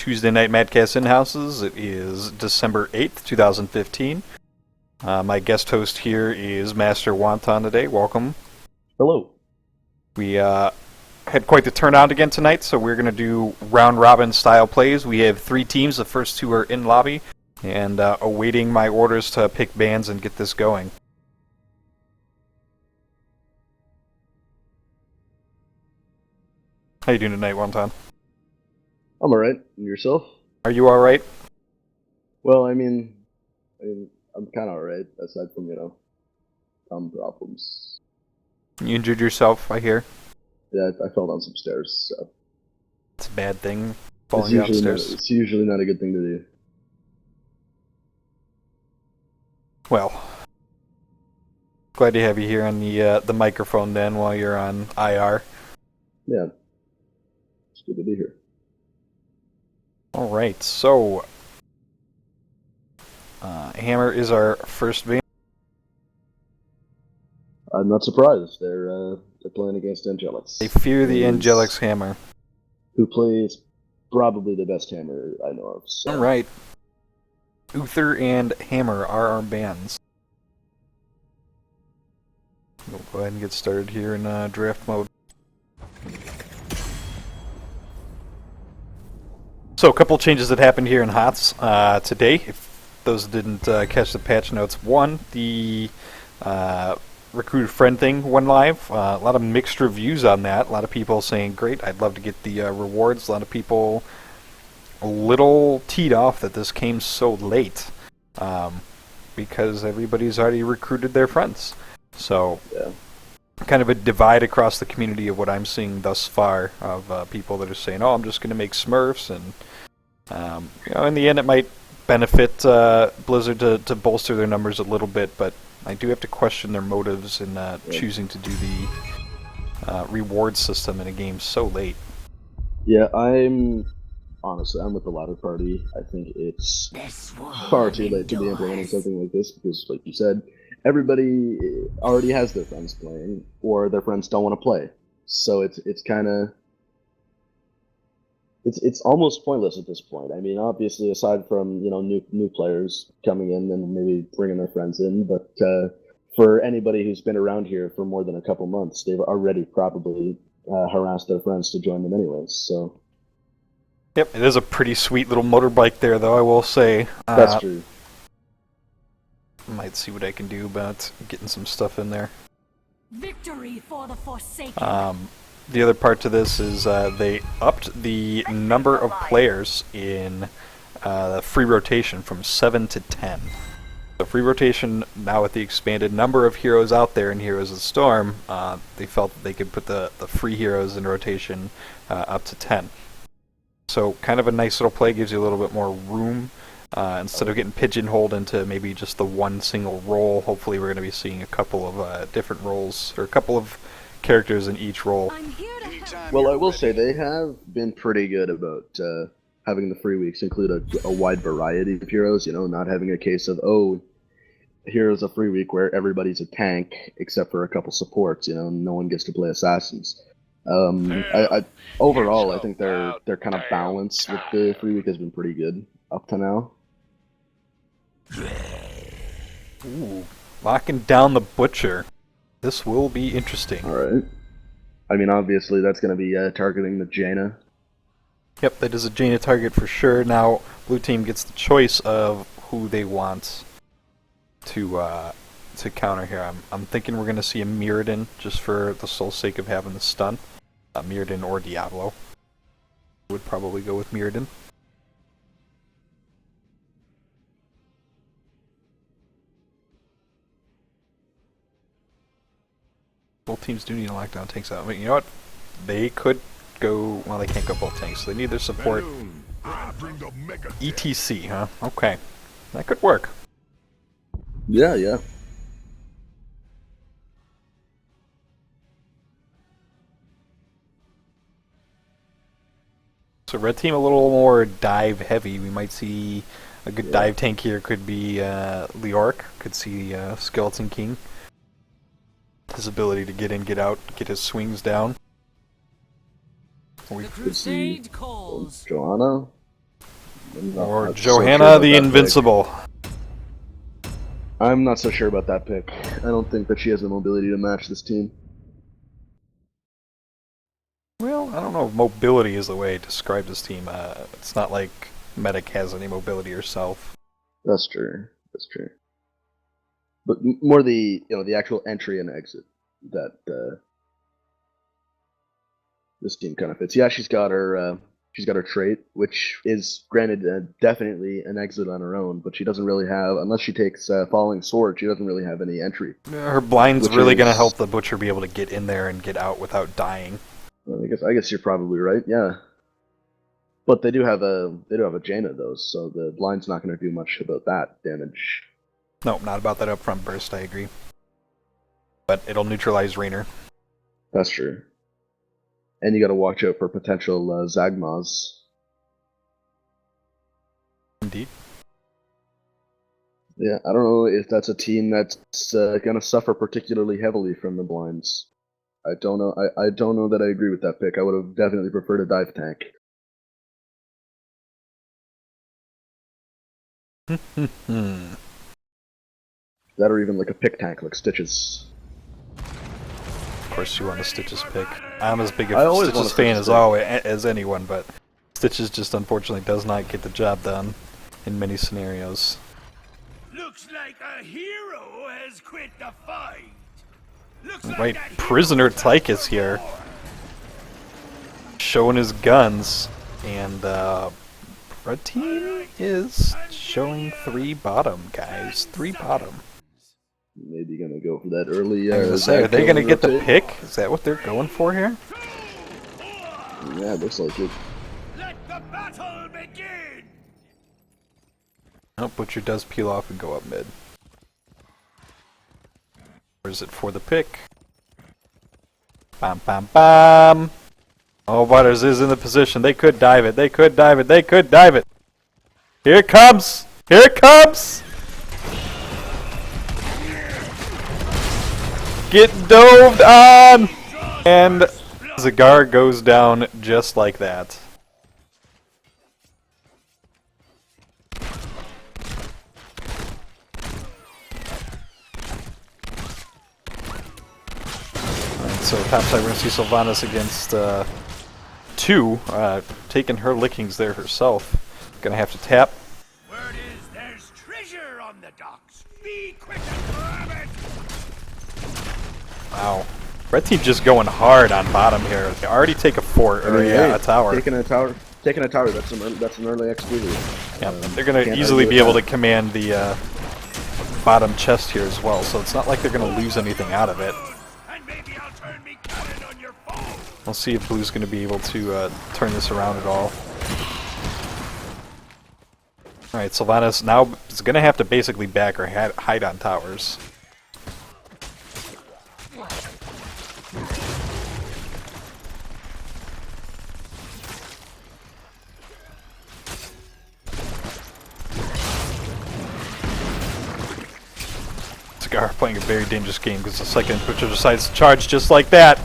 Tuesday night MadCast Inhouses. It is December 8th, 2015. My guest host here is Master Wonton today. Welcome. Hello. We had quite the turnout again tonight, so we're going to do round-robin style plays. We have 3 teams. The first 2 are in lobby, and awaiting my orders to pick bands and get this going. How you doing tonight, Wonton? I'm alright. And yourself? Are you alright? Well, I'm kind of alright, aside from, thumb problems. You injured yourself, I hear. Yeah, I fell down some stairs, so. It's a bad thing, falling downstairs. It's usually not a good thing to do. Well, glad to have you here on the microphone then while you're on IR. Yeah. It's good to be here. Alright, so Hammer is our first band. I'm not surprised. They're playing against Angelics. They fear the Angelics Hammer. Who plays probably the best Hammer I know of. So. Alright. Uther and Hammer are our bands. We'll go ahead and get started here in draft mode. So a couple changes that happened here in HotS today. If those didn't catch the patch notes, 1, the recruit a friend thing went live. A lot of mixed reviews on that. A lot of people saying, great, I'd love to get the rewards. A lot of people a little teed off that this came so late because everybody's already recruited their friends. So yeah. Kind of a divide across the community of what I'm seeing thus far of people that are saying, oh, I'm just going to make Smurfs. And, in the end it might benefit Blizzard to bolster their numbers a little bit, but I do have to question their motives in choosing to do the reward system in a game so late. Yeah, I'm with the latter party. I think it's far too late to be implementing something like this because, like you said, everybody already has their friends playing, or their friends don't want to play. So it's kind of it's almost pointless at this point. I mean, obviously, aside from new players coming in and maybe bringing their friends in, but for anybody who's been around here for more than a couple months, they've already probably harassed their friends to join them anyways. So. Yep, it is a pretty sweet little motorbike there, though, I will say. That's true. Might see what I can do about getting some stuff in there. Victory for the Forsaken. The other part to this is they upped the number of players in free rotation from 7 to 10. The free rotation, now with the expanded number of heroes out there in Heroes of the Storm, they felt that they could put the free heroes in rotation up to 10. So kind of a nice little play, gives you a little bit more room. Instead of getting pigeonholed into maybe just the one single role, hopefully we're going to be seeing a couple of different roles, or a couple of characters in each role. Well, I will say they have been pretty good about having the free weeks include a wide variety of heroes, not having a case of, here's a free week where everybody's a tank except for a couple supports, no one gets to play assassins. Overall, I think their kind of balance with the free week has been pretty good up to now. Ooh, locking down the Butcher. This will be interesting. Alright. I mean, obviously, that's going to be targeting the Jaina. Yep, that is a Jaina target for sure. Now, Blue Team gets the choice of who they want to counter here. I'm thinking we're going to see a Mirrodin, just for the sole sake of having the stun. Mirrodin or Diablo. Would probably go with Mirrodin. Both teams do need to lock down tanks out. I mean, you know what? They could go... Well, they can't go both tanks. So they need their support. ETC, huh? Okay. That could work. Yeah. So red team a little more dive heavy. We might see a good dive tank here. Could be Leoric. Could see Skeleton King. His ability to get in, get out, get his swings down. The Crusade calls. Joanna. Or not so Johanna sure about the that Invincible. pick. I'm not so sure about that pick. I don't think that she has the mobility to match this team. Well, I don't know if mobility is the way to describe this team. It's not like Medic has any mobility herself. That's true. That's true. But more the the actual entry and exit that this team kind of fits. Yeah, she's got her trait, which is granted definitely an exit on her own, but she doesn't really have, unless she takes Falling Sword, she doesn't really have any entry. Her blind's really going to help the Butcher be able to get in there and get out without dying. Well, I guess you're probably right. Yeah, but they do have a Jaina though, so the blind's not going to do much about that damage. No, not about that upfront burst. I agree, but it'll neutralize Raynor. That's true. And you got to watch out for potential Zagmas. Indeed. Yeah, I don't know if that's a team that's going to suffer particularly heavily from the blinds. I don't know. I don't know that I agree with that pick. I would have definitely preferred a dive tank. That or even like a pick tank like Stitches. Of course you want a Stitches pick. I'm as big a Stitches fan as anyone, but Stitches just unfortunately does not get the job done in many scenarios. Looks like a hero has quit the fight. Right, Prisoner Tychus here, showing his guns, and red team is showing 3 bottom, guys. 3 bottom. Maybe gonna go for that early. I was gonna say, are they gonna get the pick? Is that what they're going for here? Yeah, it looks like it. Let the battle begin. Oh, Butcher does peel off and go up mid. Or is it for the pick? Bam, bam, bam! Oh, Butters is in the position. They could dive it. They could dive it. They could dive it. Here it comes! Here it comes! Get doved on! And Zagar goes down just like that. So topside we're going to see Sylvanas against 2, taking her lickings there herself. Going to have to tap. Word is there's treasure on the docks. Be quick and grab it. Wow. Red team just going hard on bottom here. They already take a fort, or a tower. Taking a tower. That's an early XP lead. Yeah, they're going to easily be able to command the bottom chest here as well. So it's not like they're going to lose anything out of it. We'll see if Blue's going to be able to turn this around at all. Alright, Sylvanas now is going to have to basically back or hide on towers. Cigar playing a very dangerous game because the second Butcher decides to charge just like that.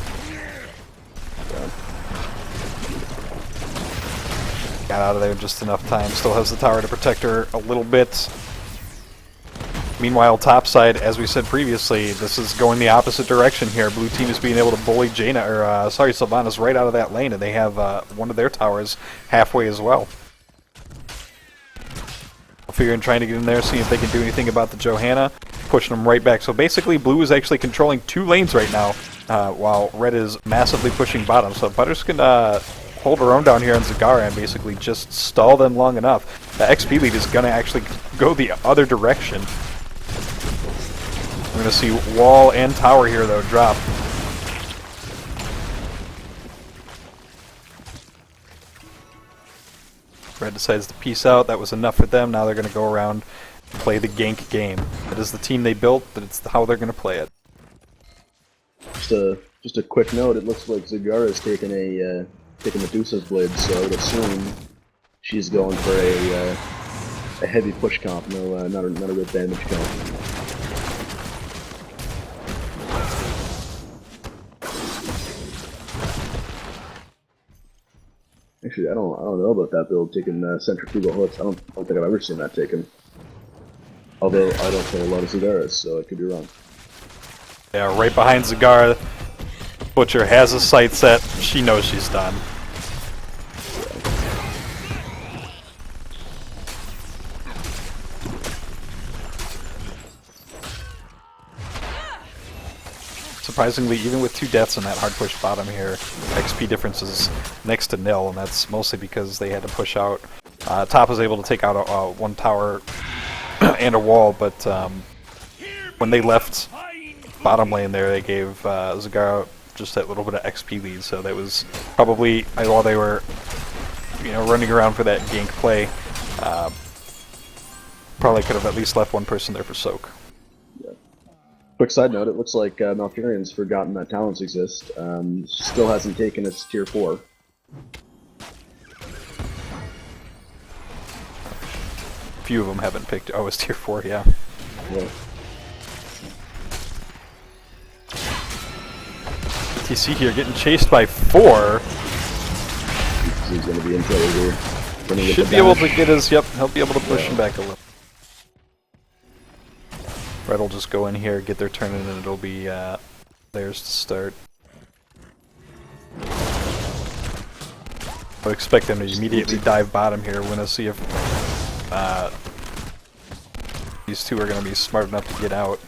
Got out of there just enough time. Still has the tower to protect her a little bit. Meanwhile, topside, as we said previously, this is going the opposite direction here. Blue team is being able to bully Sylvanas right out of that lane, and they have one of their towers halfway as well. Figuring trying to get in there, see if they can do anything about the Johanna, pushing them right back. So basically, Blue is actually controlling 2 lanes right now, while Red is massively pushing bottom. So Butters can hold her own down here on Zagara and basically just stall them long enough. The XP lead is going to actually go the other direction. We're going to see wall and tower here, though, drop. Red decides to peace out. That was enough for them. Now they're going to go around and play the gank game. That is the team they built, but it's how they're going to play it. Just a quick note, it looks like Zagara's taking Medusa's blade, so I would assume she's going for a heavy push comp, not a real damage comp. Actually, I don't know about that build taking centrifugal hooks. I don't think I've ever seen that taken. Although I don't play a lot of Zagaras, so I could be wrong. Yeah, right behind Zagara. Butcher has a sight set. She knows she's done. Surprisingly, even with 2 deaths in that hard push bottom here, XP difference is next to nil, and that's mostly because they had to push out. Top was able to take out one tower and a wall, but when they left bottom lane there, they gave Zagara just that little bit of XP lead, so that was probably, while they were running around for that gank play, probably could have at least left one person there for soak. Quick side note, it looks like Malfurion's forgotten that talents exist. Still hasn't taken its tier 4. Few of them haven't picked. Oh, it's tier 4, yeah. Yeah. TC here getting chased by 4. He's going to be in trouble here. Should be able to get his, yep, he'll be able to push him back a little. Red will just go in here, get their turn in, and it'll be theirs to start. I would expect them to immediately dive bottom here. We're going to see if these two are going to be smart enough to get out.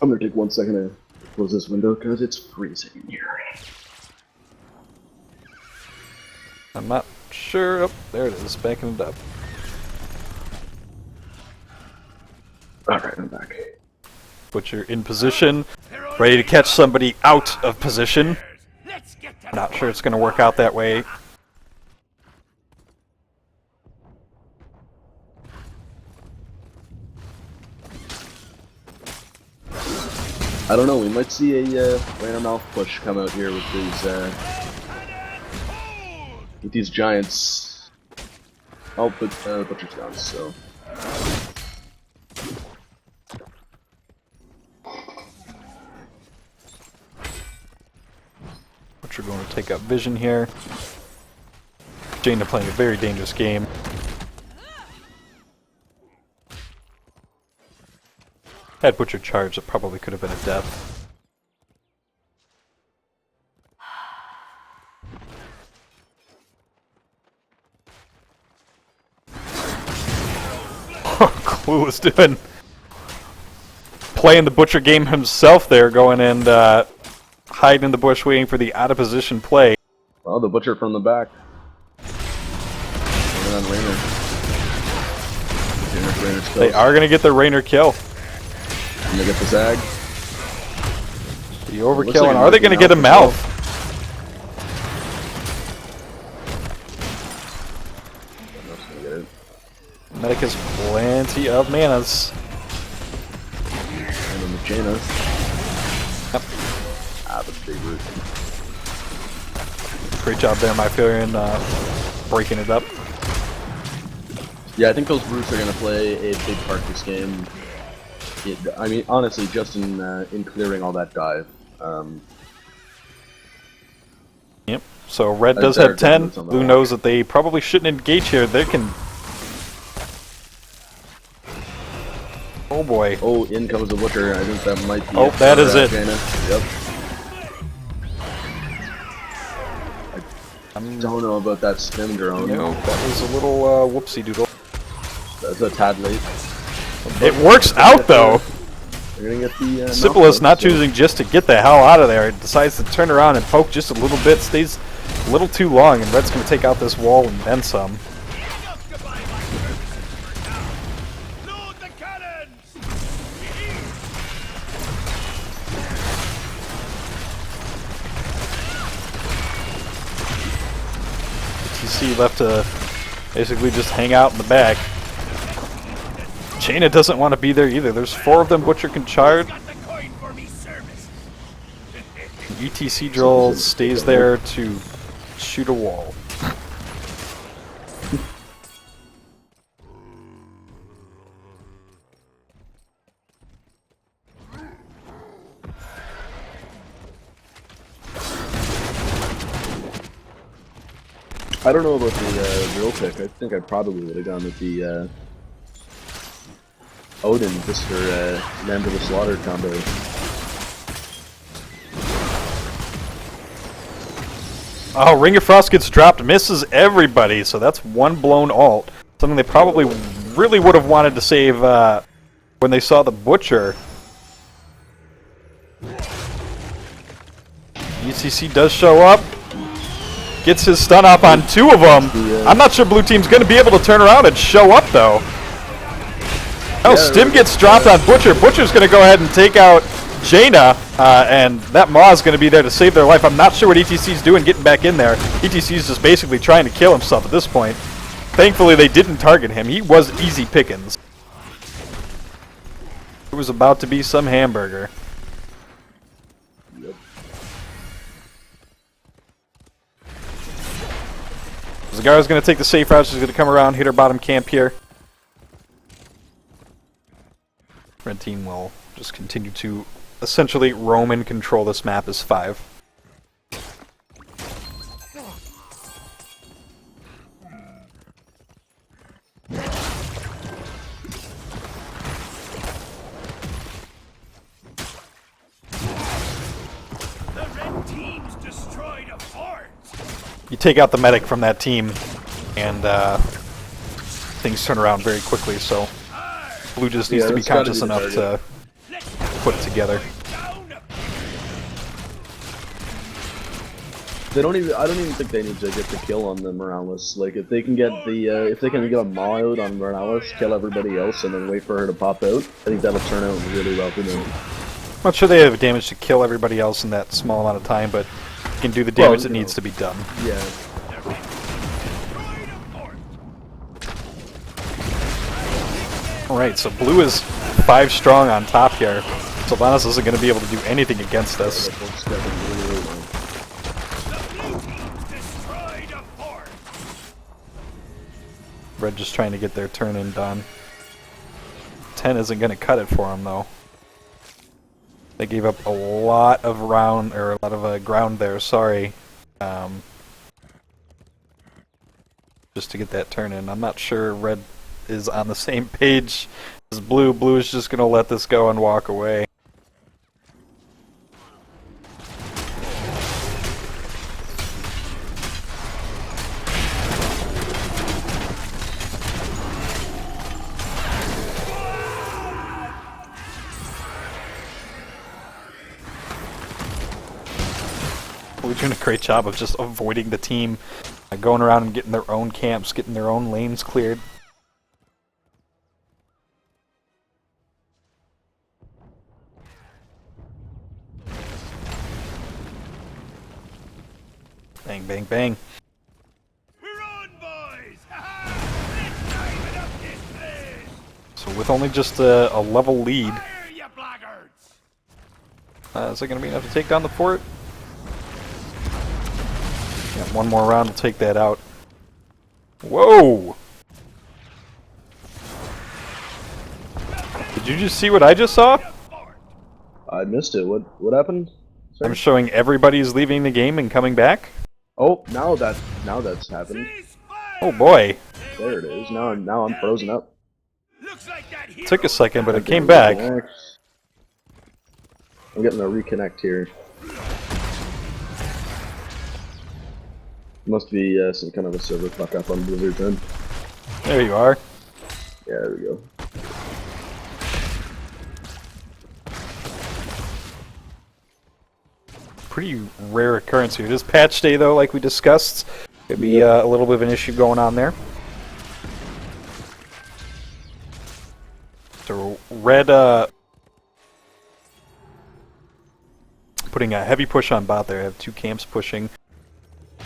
I'm going to take 1 second to close this window because it's freezing in here. I'm not sure. Oh, there it is, backing it up. Alright, I'm back. Butcher in position, ready to catch somebody out of position. Not sure it's going to work out that way. I don't know, we might see a Rainer Mouth push come out here with these giants. Oh, but Butcher's down, so... Butcher going to take out Vision here. Jaina playing a very dangerous game. Had Butcher charged, it probably could have been a death. Clue was playing the Butcher game himself there, going and hiding in the bush waiting for the out of position play. Well, the Butcher from the back. And on Rainer. Rainer's They are going to get the Rainer kill. And they get the Zag. The overkill, like, and are they going to get a mouth? Medic has plenty of manas. And then the Jaina. Yep. Ah, the big root. Great job there, Myfarian, breaking it up. Yeah, I think those roots are going to play a big part this game. I mean, honestly, just in clearing all that dive. Yep. So red does have 10. Blue knows that they probably shouldn't engage here. They can. Oh boy. Oh, in comes the Butcher. I think that might be. Oh, that is it. Jaina. Yep. I don't know about that spin drone. No, that was a little whoopsie doodle. That's a tad late. It works out though. They're gonna get the Simplest not choosing just to get the hell out of there. It decides to turn around and poke just a little bit. Stays a little too long, and Red's gonna take out this wall and then some. Load the cannons! TC left to basically just hang out in the back. Jaina doesn't want to be there either. There's 4 of them Butcher can charge. ETC drill stays there to shoot a wall. I don't know about the drill pick. I think I probably would have gone with the Odin just for Man to the Slaughter combo. Oh, Ring of Frost gets dropped, misses everybody, so that's one blown ult. Something they probably really would have wanted to save when they saw the Butcher. UCC does show up, gets his stun off on 2 of them. I'm not sure Blue Team's going to be able to turn around and show up, though. Oh, Stim gets dropped on Butcher. Butcher's going to go ahead and take out Jaina, and that Maw is going to be there to save their life. I'm not sure what ETC's doing getting back in there. ETC's just basically trying to kill himself at this point. Thankfully, they didn't target him. He was easy pickings. It was about to be some hamburger. Yep. Zagara's going to take the safe route. She's going to come around, hit her bottom camp here. Red team will just continue to essentially roam and control this map as 5. The red team's destroyed a fort. You take out the medic from that team, and things turn around very quickly, so Blue just needs to be conscious enough to put it together. They don't even. I don't even think they need to get the kill on the Morales. Like if they can get the if they can get a Maw out on Morales, kill everybody else, and then wait for her to pop out, I think that'll turn out really well for them. I'm not sure they have damage to kill everybody else in that small amount of time, but you can do the damage that needs to be done. Yeah. Alright, so Blue is 5 strong on top here. Sylvanas isn't going to be able to do anything against this. Red just trying to get their turn in done. 10 isn't going to cut it for him, though. They gave up a lot of ground there, sorry. Just to get that turn in. I'm not sure Red is on the same page as Blue. Blue is just going to let this go and walk away. We're doing a great job of just avoiding the team, going around and getting their own camps, getting their own lanes cleared. Bang, bang, bang. We're on, boys! Let's liven up this place! So with only just a level lead, Fire, you blackguards! is it going to be enough to take down the fort? Yeah, one more round will take that out. Whoa! Did you just see what I just saw? I missed it. What happened? Sorry? I'm showing everybody's leaving the game and coming back. Oh, now that's happened. Oh boy. There it is. Now I'm frozen up. Looks like that hero Took a second, but it came back. I'm getting a reconnect here. Must be some kind of a server fuck up on Blizzard's end. There you are. Yeah, there we go. Pretty rare occurrence here. It is patch day though, like we discussed. Could be a little bit of an issue going on there. So Red putting a heavy push on bot there. I have 2 camps pushing.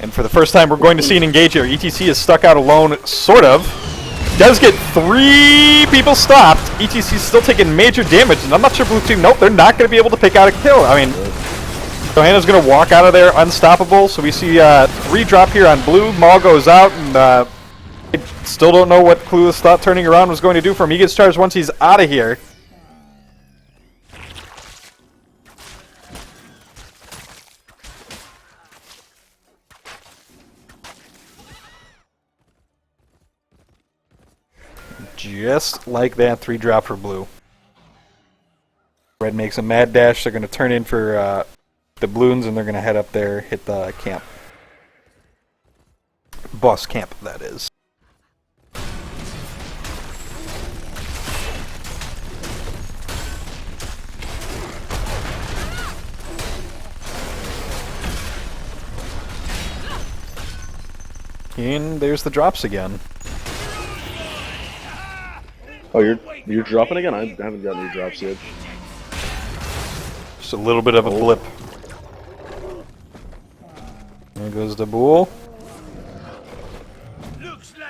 And for the first time we're going to see an engage here. ETC is stuck out alone, sort of. Does get 3 people stopped. ETC is still taking major damage, and I'm not sure Blue Team, nope, they're not going to be able to pick out a kill. I mean, Johanna's going to walk out of there unstoppable, so we see 3 drop here on Blue. Maul goes out, and I still don't know what Clueless thought turning around was going to do for him. He gets charged once he's out of here. just like that, 3-drop for blue. Red makes a mad dash. They're going to turn in for the balloons, and they're going to head up there, hit the camp. Boss camp, that is. And there's the drops again. Oh, you're dropping again? I haven't gotten any drops yet. Just a little bit of a blip. There goes the bull.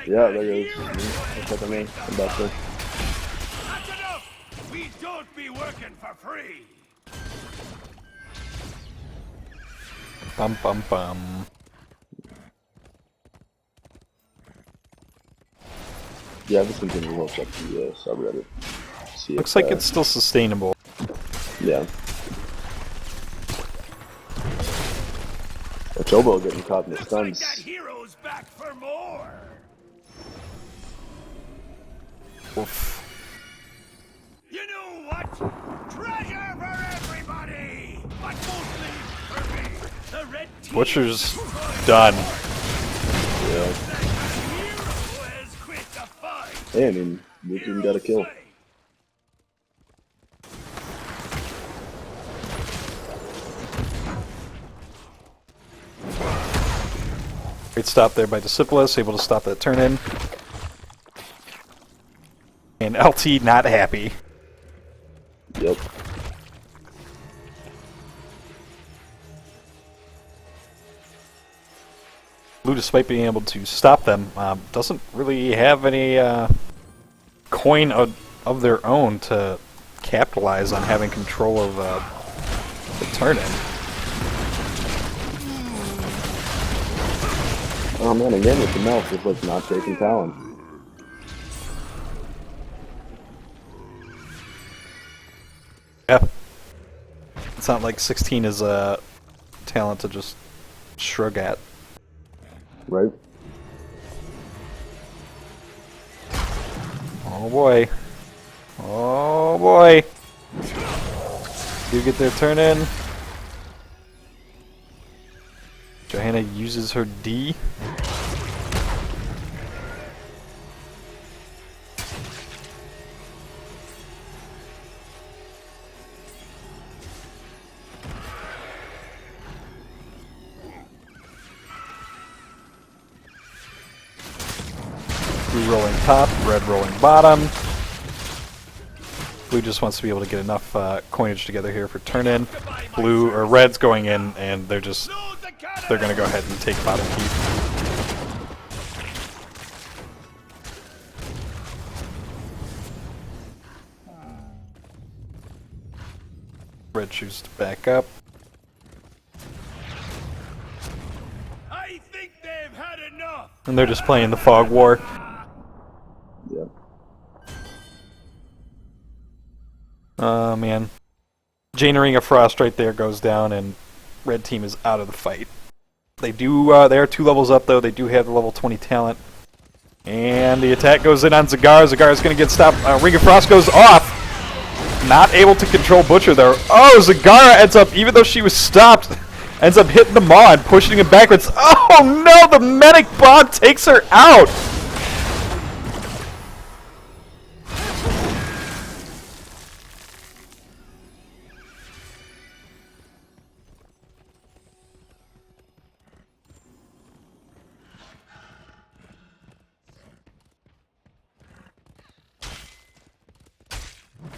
Yeah, there goes. What's up, man? I'm back there. That's enough! We don't be working for free! Bum bum bum. Yeah, I've just been getting real check the subreddit. See Looks if, like it's still sustainable. Yeah. Or Chobo getting caught in the Looks like stuns. that hero's back for more! Oof. You know what? Treasure for everybody! But mostly for me! The red team Butcher's done. Yeah. hero has quit the fight! Hey, I mean, we can got a kill. Great stop there by Disciples, able to stop that turn in. And LT not happy. Yep. Blue, despite being able to stop them, doesn't really have any coin of their own to capitalize on having control of the turn-in. Oh man, again with the melt, just like not taking Talon. Yeah. It's not like 16 is a talent to just shrug at. Right? Oh boy. Oh boy. Do get their turn in. Johanna uses her D. Blue rolling top, red rolling bottom. Blue just wants to be able to get enough coinage together here for turn in. Blue or red's going in, and they're gonna go ahead and take bottom keep. Red chooses to back up. I think they've had enough! And they're just playing the fog war. Yeah. Oh man. Jane Ring of Frost right there goes down, and red team is out of the fight. They are 2 levels up though. They do have the level 20 talent. And the attack goes in on Zagar. Zagar's gonna get stopped. Ring of Frost goes off. Not able to control Butcher there. Oh, Zagara ends up, even though she was stopped, ends up hitting the Maw and pushing him backwards. Oh no, the Medic Bomb takes her out!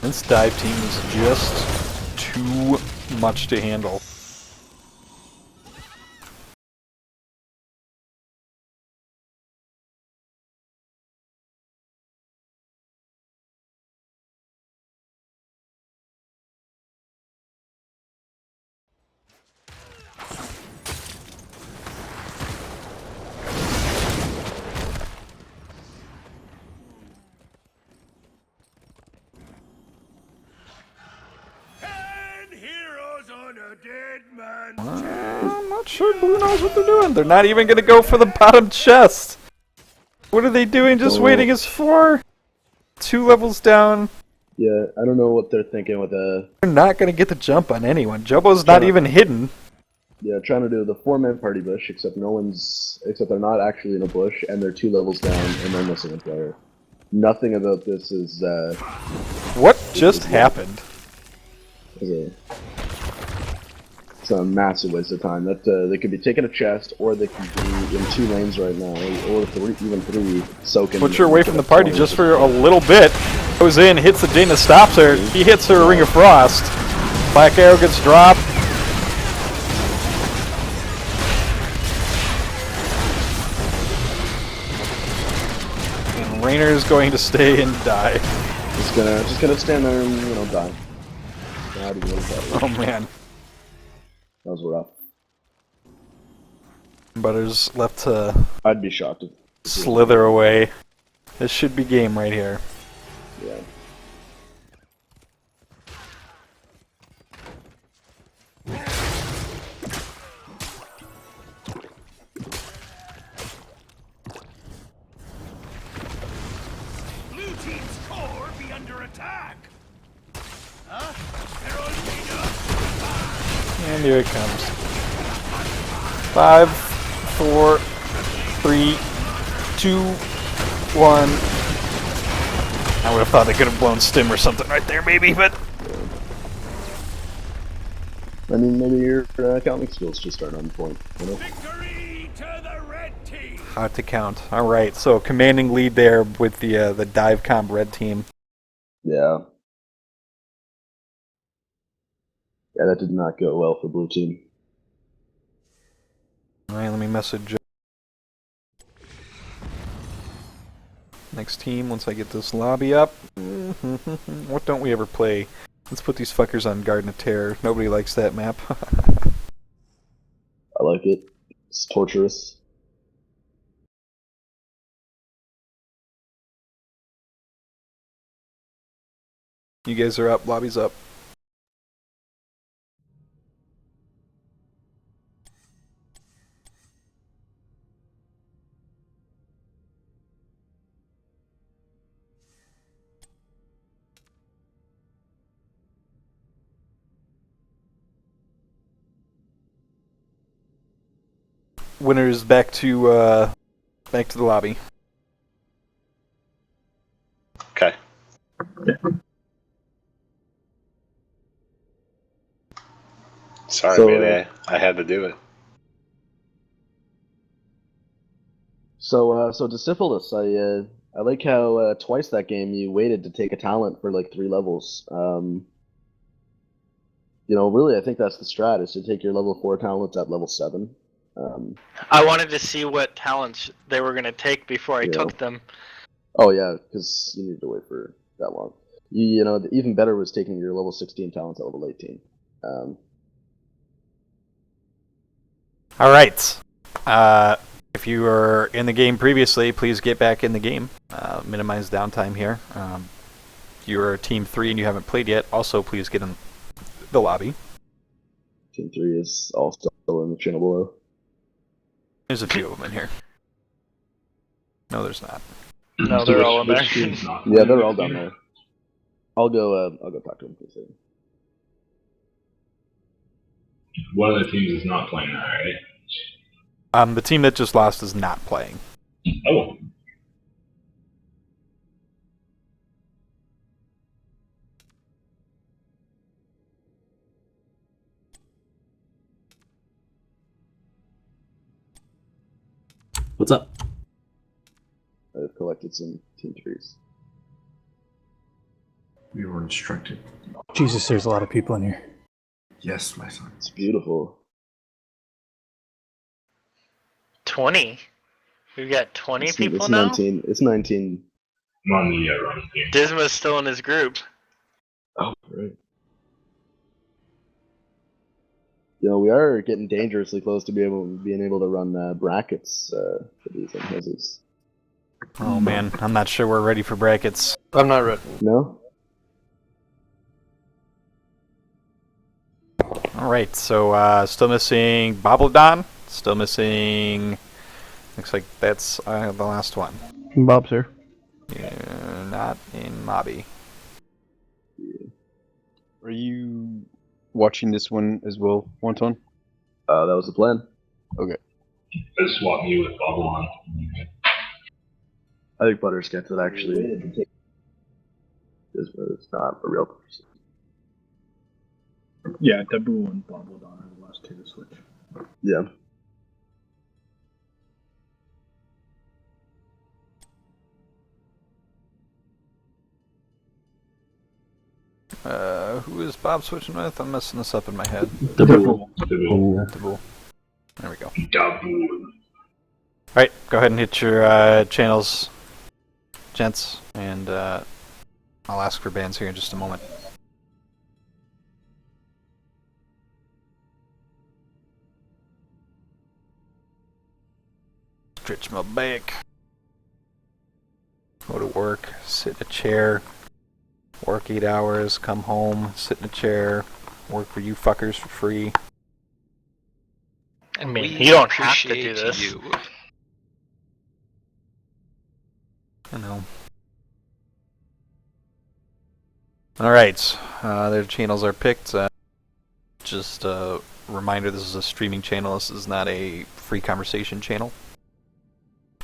This dive team is just too much to handle. I'm not sure Blue knows what they're doing. They're not even going to go for the bottom chest. What are they doing just waiting as 4? 2 levels down. Yeah, I don't know what they're thinking with They're not going to get the jump on anyone. Jumbo's not even hidden. trying to do the 4-man party bush, except they're not actually in a bush, and they're 2 levels down, and they're missing a player. Nothing about this is, What just happened? It's a massive waste of time. That they could be taking a chest, or they could be in 2 lanes right now, or even 3, soaking. Put her away from the party just for a little bit. Goes in, hits the Jaina, stops her. He hits her Ring of Frost. Black Arrow gets dropped. And Raynor's going to stay and die. Just gonna stand there and die. Not even gonna Oh man. That was rough. Butters left to I'd be shocked if slither away. This should be game right here. yeah. Blue team's core be under attack. Huh? They're all made up. And here it comes. 5, 4, 3, 2, 1. I would have thought they could have blown Stim or something right there, maybe, but I mean, maybe your counting skills just aren't on point. Victory to the red team. hard to count. All right, so commanding lead there with the dive comp red team. Yeah. Yeah, that did not go well for blue team. All right, let me message next team once I get this lobby up. What don't we ever play? Let's put these fuckers on Garden of Terror. Nobody likes that map. I like it. It's torturous. You guys are up. Lobby's up. Winners back to the lobby. Okay. Sorry, So, Mayday. I had to do it. So Deciphilus, I like how twice that game you waited to take a talent for like 3 levels. Really, I think that's the strat, is to take your level 4 talents at level 7. I wanted to see what talents they were going to take before I Yeah. took them. Oh yeah, because you needed to wait for that long. Even better was taking your level 16 talents at level 18. All right. If you were in the game previously, please get back in the game. Minimize downtime here. If you are Team 3 and you haven't played yet, also please get in the lobby. Team 3 is also in the channel below. There's a few of them in here. No, there's not. No, they're all American. Yeah, they're all down there. I'll go talk to them for a second. One of the teams is not playing that, right? The team that just lost is not playing. Oh. What's up? I've collected some Team 3s. We were instructed. Jesus, there's a lot of people in here. Yes, my son. It's beautiful. 20? We've got 20 people it's now? 19. It's 19. I'm on the running team. Disma's still in his group. Oh, right. We are getting dangerously close to being able to run brackets for these Inhouses. Oh man, I'm not sure we're ready for brackets. I'm not ready. No? All right, so still missing Bobbledon. Still missing. Looks like that's the last one. Bob's here. Yeah, not in lobby. Are you watching this one as well, Wonton? That was the plan. Okay. Let's swap you with Bubble on. I think Butters gets it actually. It's not a real person. Yeah, Dabu and Bobbledon are the last two to switch. Yeah. Who is Bob switching with? I'm messing this up in my head. Dabu. Dabu. There we go. Double. Alright, go ahead and hit your channels, gents, and I'll ask for bans here in just a moment. Stretch my back. Go to work, sit in a chair, work 8 hours, come home, sit in a chair, work for you fuckers for free. I mean, you don't have to do this. You. I know. Alright, their channels are picked. Just a reminder, this is a streaming channel, this is not a free conversation channel.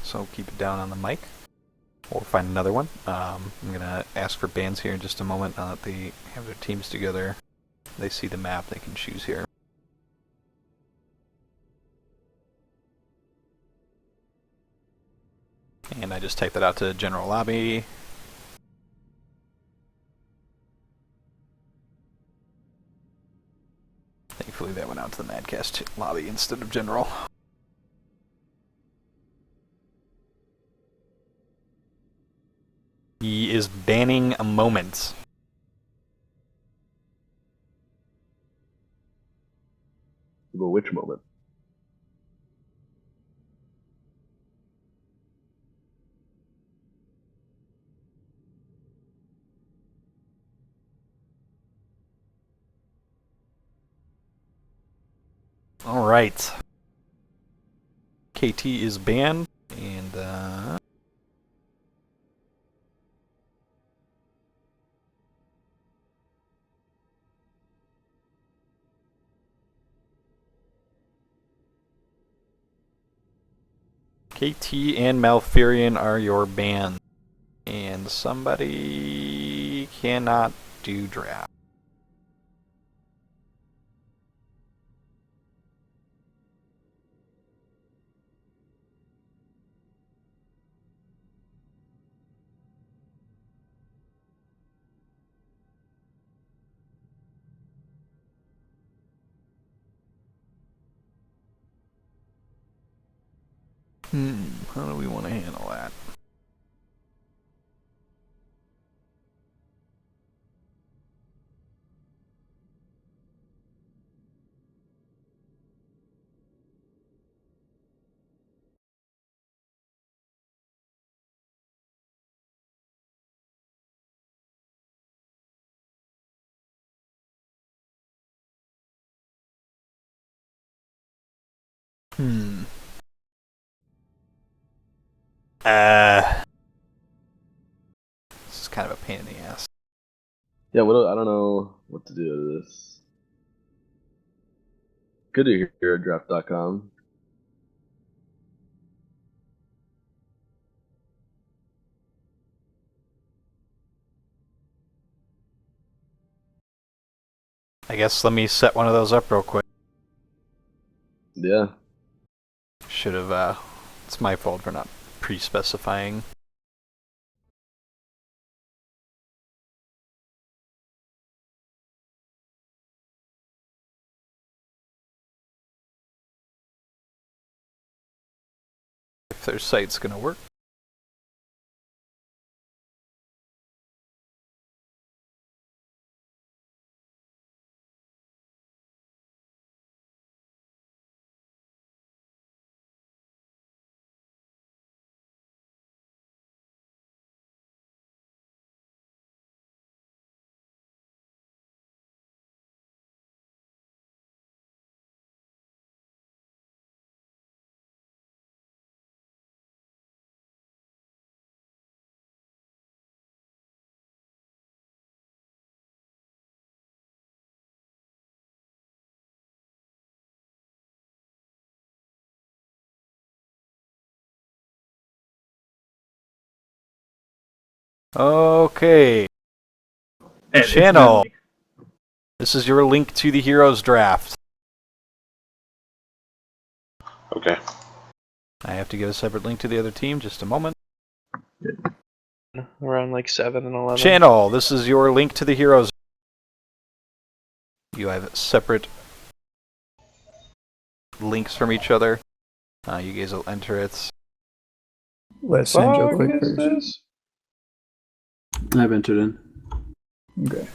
So keep it down on the mic. Or find another one. I'm going to ask for bans here in just a moment. Now that they have their teams together, they see the map, they can choose here. And I just typed that out to general lobby. Thankfully that went out to the MadCast lobby instead of general. He is banning a moment. But which moment? Alright. KT is banned, and KT and Malfurion are your bans. And somebody cannot do draft. How do we want to handle that? This is kind of a pain in the ass. Yeah, I don't know what to do with this. Could do here at draft.com. I guess let me set one of those up real quick. Yeah. Should have, it's my fault for not pre-specifying. If their site's gonna work. Okay. And Channel. incidentally, This is your link to the Heroes draft. Okay. I have to get a separate link to the other team. Just a moment. Around like 7 and 11. Channel. This is your link to the Heroes. You have separate links from each other. You guys will enter it. let Sanjo Fuck click is first. this? I've entered in. Okay.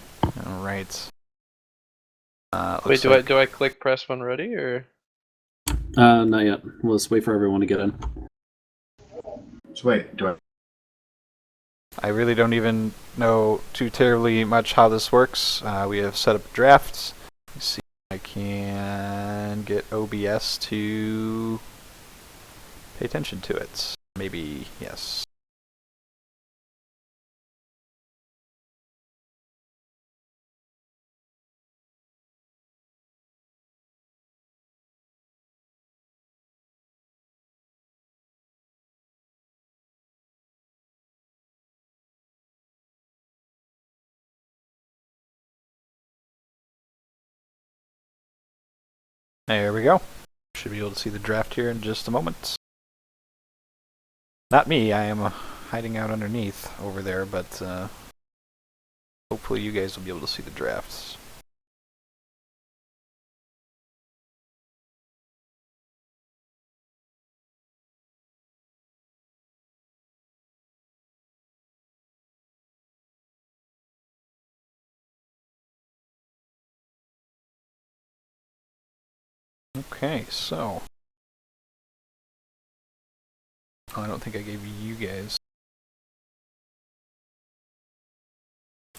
All right. Wait, do I click press when ready or? Not yet. Let's wait for everyone to get in. So wait, do I? I really don't even know too terribly much how this works. We have set up drafts. Let's see if I can get OBS to pay attention to it. Maybe, yes. There we go. Should be able to see the draft here in just a moment. Not me, I am hiding out underneath over there, but hopefully you guys will be able to see the drafts. Okay, so I don't think I gave you guys.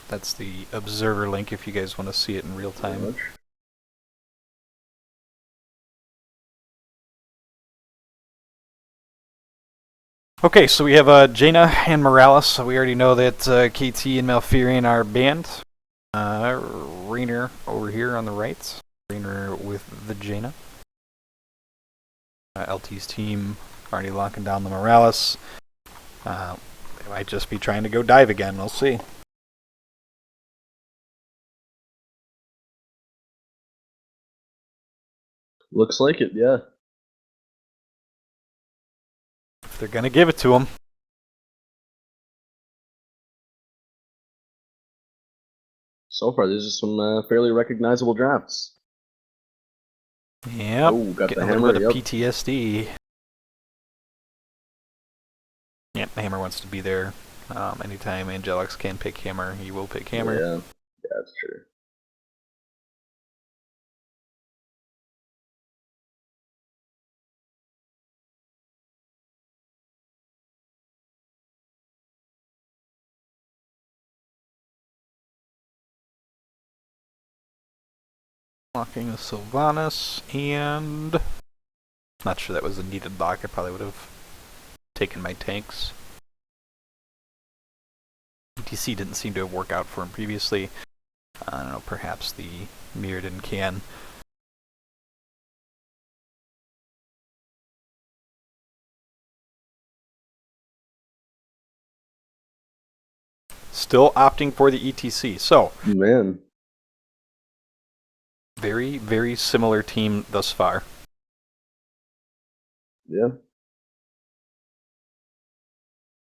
That's the observer link if you guys want to see it in real time. Okay, so we have Jaina and Morales. So we already know that KT and Malfurion are banned. Rainer over here on the right. Rainer with the Jaina. LT's team already locking down the Morales. They might just be trying to go dive again. We'll see. Looks like it, yeah. If they're gonna give it to him. So far, these are some fairly recognizable drafts. Yep. Oh, got Getting the a little hammer. bit of Yep. PTSD. Yep, Hammer wants to be there. Anytime Angelix can pick Hammer, he will pick Hammer. Yeah, that's true. Locking the Sylvanas, and not sure that was a needed lock. I probably would have taken my tanks. ETC didn't seem to have worked out for him previously. I don't know, perhaps the Mirrodin can. Still opting for the ETC. So, Man. very, very similar team thus far. Yeah.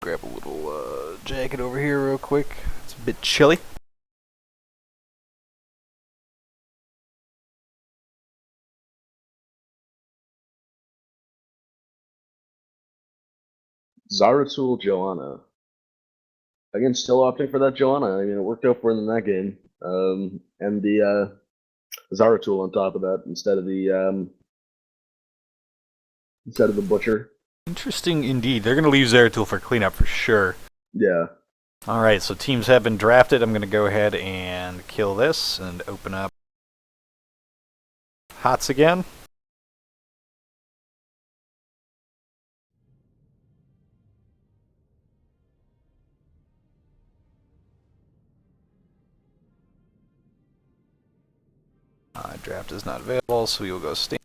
Grab a little jacket over here real quick. It's a bit chilly. Zaratul Joanna. Again, still opting for that Joanna. I mean, it worked out for him in that game. And the Zaratul on top of that instead of the Butcher. Interesting indeed. They're going to leave Zeratul for cleanup for sure. Yeah. Alright, so teams have been drafted. I'm going to go ahead and kill this and open up HotS again. Draft is not available, so we will go stand.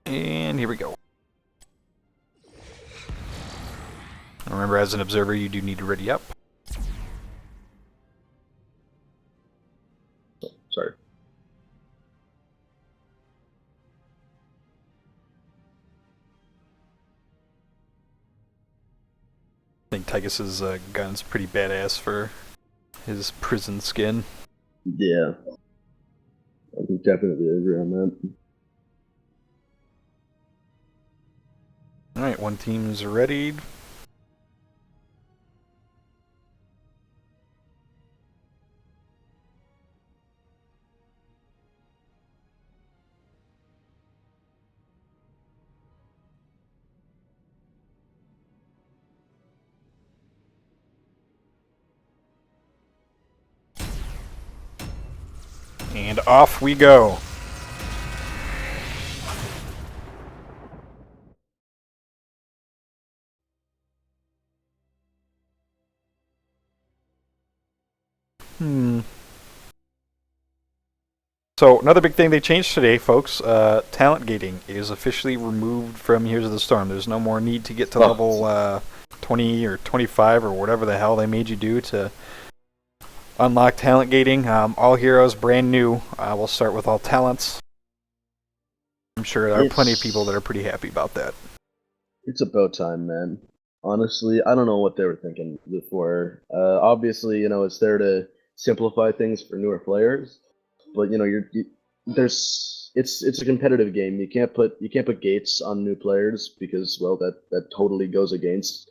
And here we go. Remember, as an observer, you do need to ready up. Sorry. I think Tychus's gun's pretty badass for his prison skin. Yeah. I can definitely agree on that. Alright, one team's readied. And off we go. So another big thing they changed today, folks, talent gating is officially removed from Heroes of the Storm. There's no more need to get to level 20 or 25 or whatever the hell they made you do to unlock talent gating. All heroes, brand new. We'll start with all talents. I'm sure there are plenty of people that are pretty happy about that. It's about time, man. Honestly, I don't know what they were thinking before. Obviously, it's there to simplify things for newer players, but it's a competitive game. You can't put gates on new players because, well, that totally goes against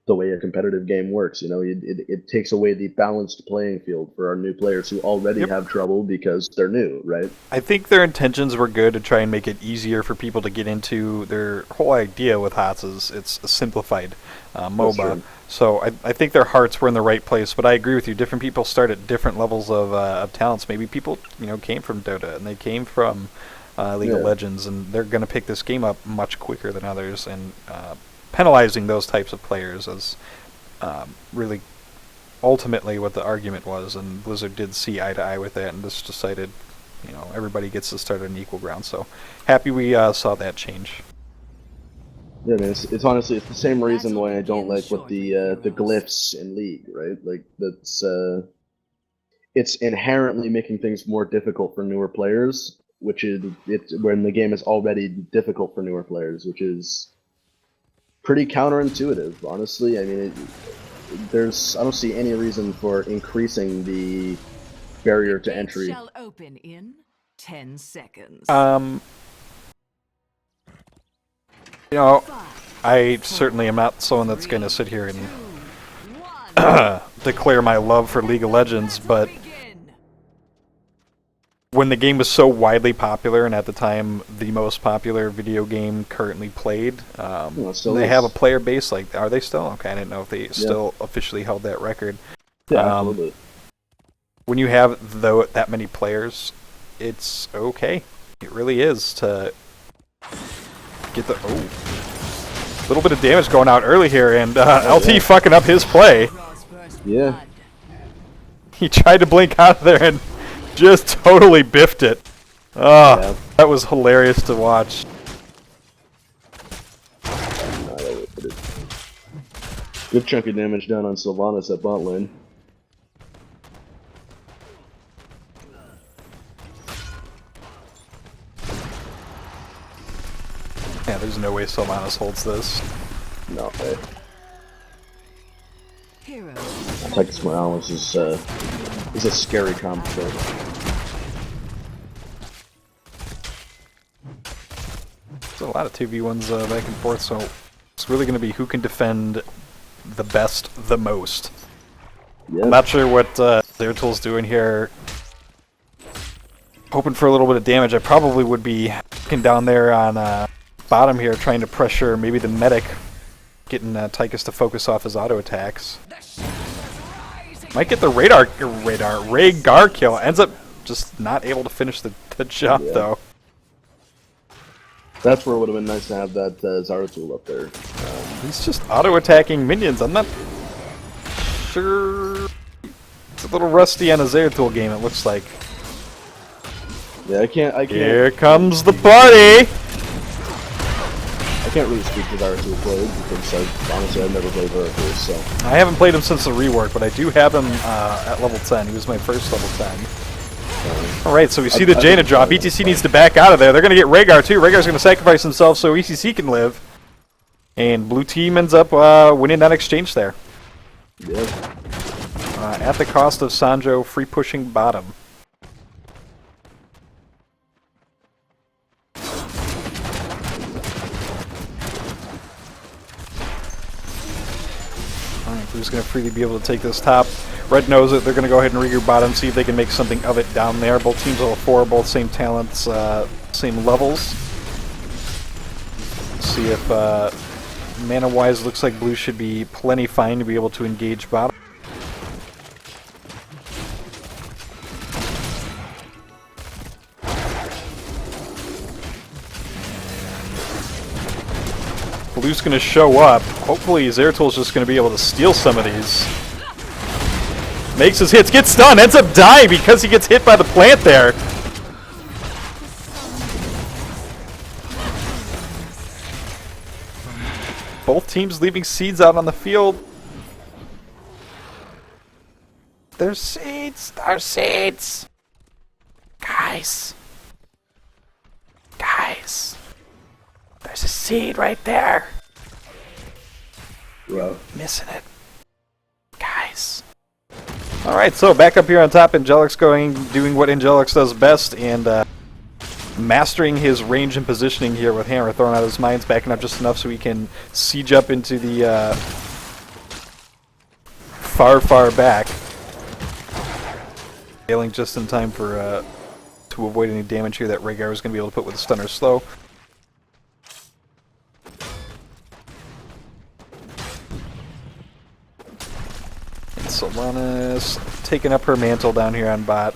the way a competitive game works. It takes away the balanced playing field for our new players who already have trouble because they're new, right? I think their intentions were good to try and make it easier for people to get into. Their whole idea with HotS is it's a simplified MOBA. So I think their hearts were in the right place, but I agree with you. Different people start at different levels of talents. Maybe people came from Dota and they came from League of Legends, and they're going to pick this game up much quicker than others, and penalizing those types of players is really ultimately what the argument was, and Blizzard did see eye to eye with that and just decided, everybody gets to start on equal ground. So happy we saw that change. Yeah, man, it's honestly the same reason why I don't like what the glyphs in League, right? Like it's inherently making things more difficult for newer players, which is when the game is already difficult for newer players, which is pretty counterintuitive, honestly. I mean, I don't see any reason for increasing the barrier to entry. Shall open in 10 seconds. I certainly am not someone that's going to sit here and declare my love for League of Legends, but when the game was so widely popular, and at the time the most popular video game currently played, they have a player base. Like, are they still? Okay, I didn't know if they still officially held that record. Yeah, absolutely. When you have that many players, it's okay. It really is to get the little bit of damage going out early here, and LT fucking up his play. Yeah. He tried to blink out of there and just totally biffed it. That was hilarious to watch. Good chunk of damage done on Sylvanas at bot lane. Yeah, there's no way Sylvanas holds this. No way. Tychus Morales is a scary combo. There's a lot of 2v1s back and forth, so it's really going to be who can defend the best the most. Yeah. I'm not sure what Zeratil's doing here. Hoping for a little bit of damage. I probably would be looking down there on bottom here, trying to pressure maybe the medic, getting Tychus to focus off his auto attacks. Might get the Rhaegar kill. Ends up just not able to finish the job though. That's where it would have been nice to have that Zeratul up there. He's just auto attacking minions. I'm not sure. It's a little rusty on a Zeratul game, it looks like. Yeah, I can't. Here comes the party! I can't really speak to Zeratul played because honestly I've never played Zeratul, so. I haven't played him since the rework, but I do have him at level 10. He was my first level 10. Alright, so we see the Jaina drop. ETC needs to back out of there. They're going to get Rhaegar too. Rhaegar's going to sacrifice himself so ETC can live. And blue team ends up winning that exchange there. Yeah. At the cost of Sanjo free pushing bottom. Alright, who's going to freely be able to take this top? Red knows it. They're going to go ahead and regroup bottom, see if they can make something of it down there. Both teams level 4, both same talents, same levels. See if mana-wise looks like blue should be plenty fine to be able to engage bottom. Blue's going to show up. Hopefully Zeratil's just going to be able to steal some of these. Makes his hits, gets stunned, ends up dying because he gets hit by the plant there. Both teams leaving seeds out on the field. There's seeds! There's seeds! Guys! Guys! There's a seed right there! Wow. Missing it. Guys. Alright, so back up here on top, Angelic's doing what Angelix does best, and mastering his range and positioning here with Hammer, throwing out his mines, backing up just enough so he can siege up into the far back. Failing just in time for to avoid any damage here that Rhaegar was going to be able to put with the stunner slow. And Sylvanas taking up her mantle down here on bot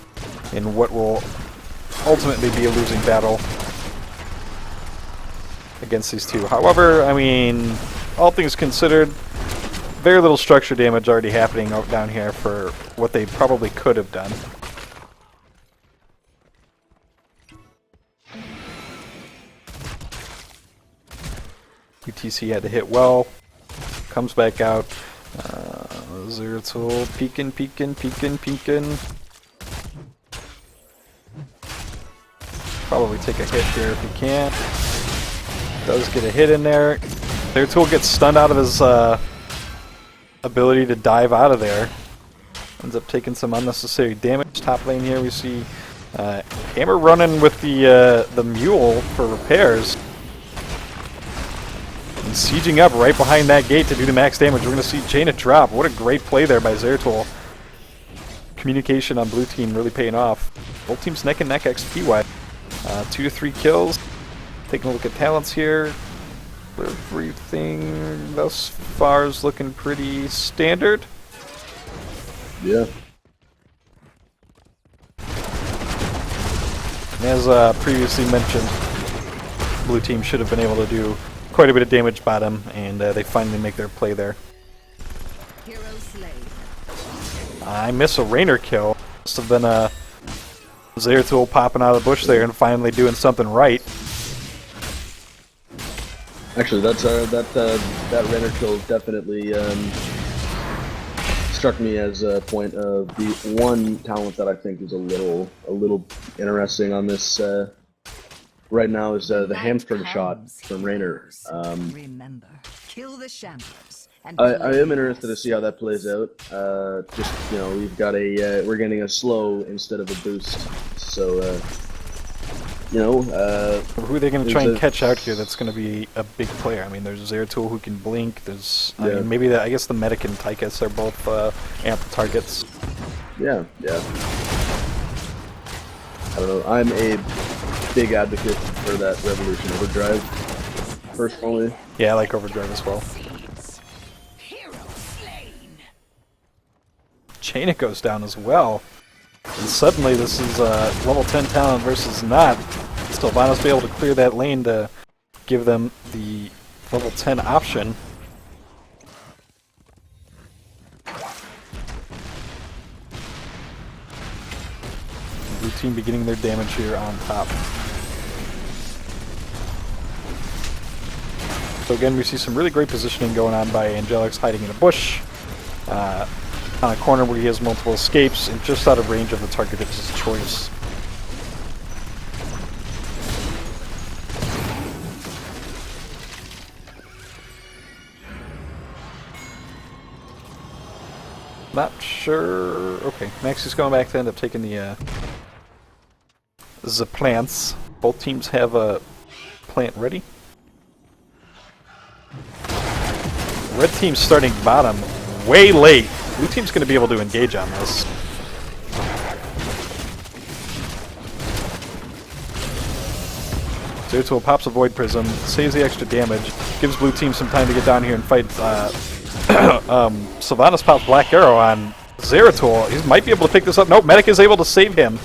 in what will ultimately be a losing battle against these two. However, I mean, all things considered, very little structure damage already happening out down here for what they probably could have done. UTC had to hit well, comes back out. Zeratul peeking. Probably take a hit here if he can. Does get a hit in there. Zeratul gets stunned out of his ability to dive out of there. Ends up taking some unnecessary damage. Top lane here we see Hammer running with the mule for repairs. And sieging up right behind that gate to do the max damage. We're going to see Jaina drop. What a great play there by Zeratul. Communication on blue team really paying off. Both teams neck and neck XP-wise. 2 to 3 kills. Taking a look at talents here. Everything thus far is looking pretty standard. Yeah. As previously mentioned, blue team should have been able to do quite a bit of damage bottom, and they finally make their play there. Hero slain. I miss a Rainer kill. Must have been a Zeratul popping out of the bush there and finally doing something right. Actually, that's that Renner kill definitely struck me as a point of the one talent that I think is a little interesting on this right now is the hamstring shot from Raynor. Remember, kill the shamblers. And I am interested to see how that plays out. Just we've got we're getting a slow instead of a boost, so who are they going to try and catch out here? That's going to be a big player. I mean, there's Zeratul who can blink. There's I mean, maybe I guess the Medic and Tychus are both ample targets. Yeah. I don't know. I'm a big advocate for that Revolution Overdrive, personally. Yeah, I like Overdrive as well. Jaina goes down as well. And suddenly this is level 10 talent versus not. Sylvanas be able to clear that lane to give them the level 10 option. Blue team beginning their damage here on top. So again, we see some really great positioning going on by Angelix, hiding in a bush, on a corner where he has multiple escapes, and just out of range of the target of his choice. Not sure. Okay, Maxi's going back to end up taking the plants. Both teams have a plant ready. Red team's starting bottom way late. Blue team's going to be able to engage on this. Zeratul pops a Void Prism, saves the extra damage, gives blue team some time to get down here and fight. Sylvanas pops Black Arrow on Zeratul. He might be able to pick this up. Nope, Medic is able to save him.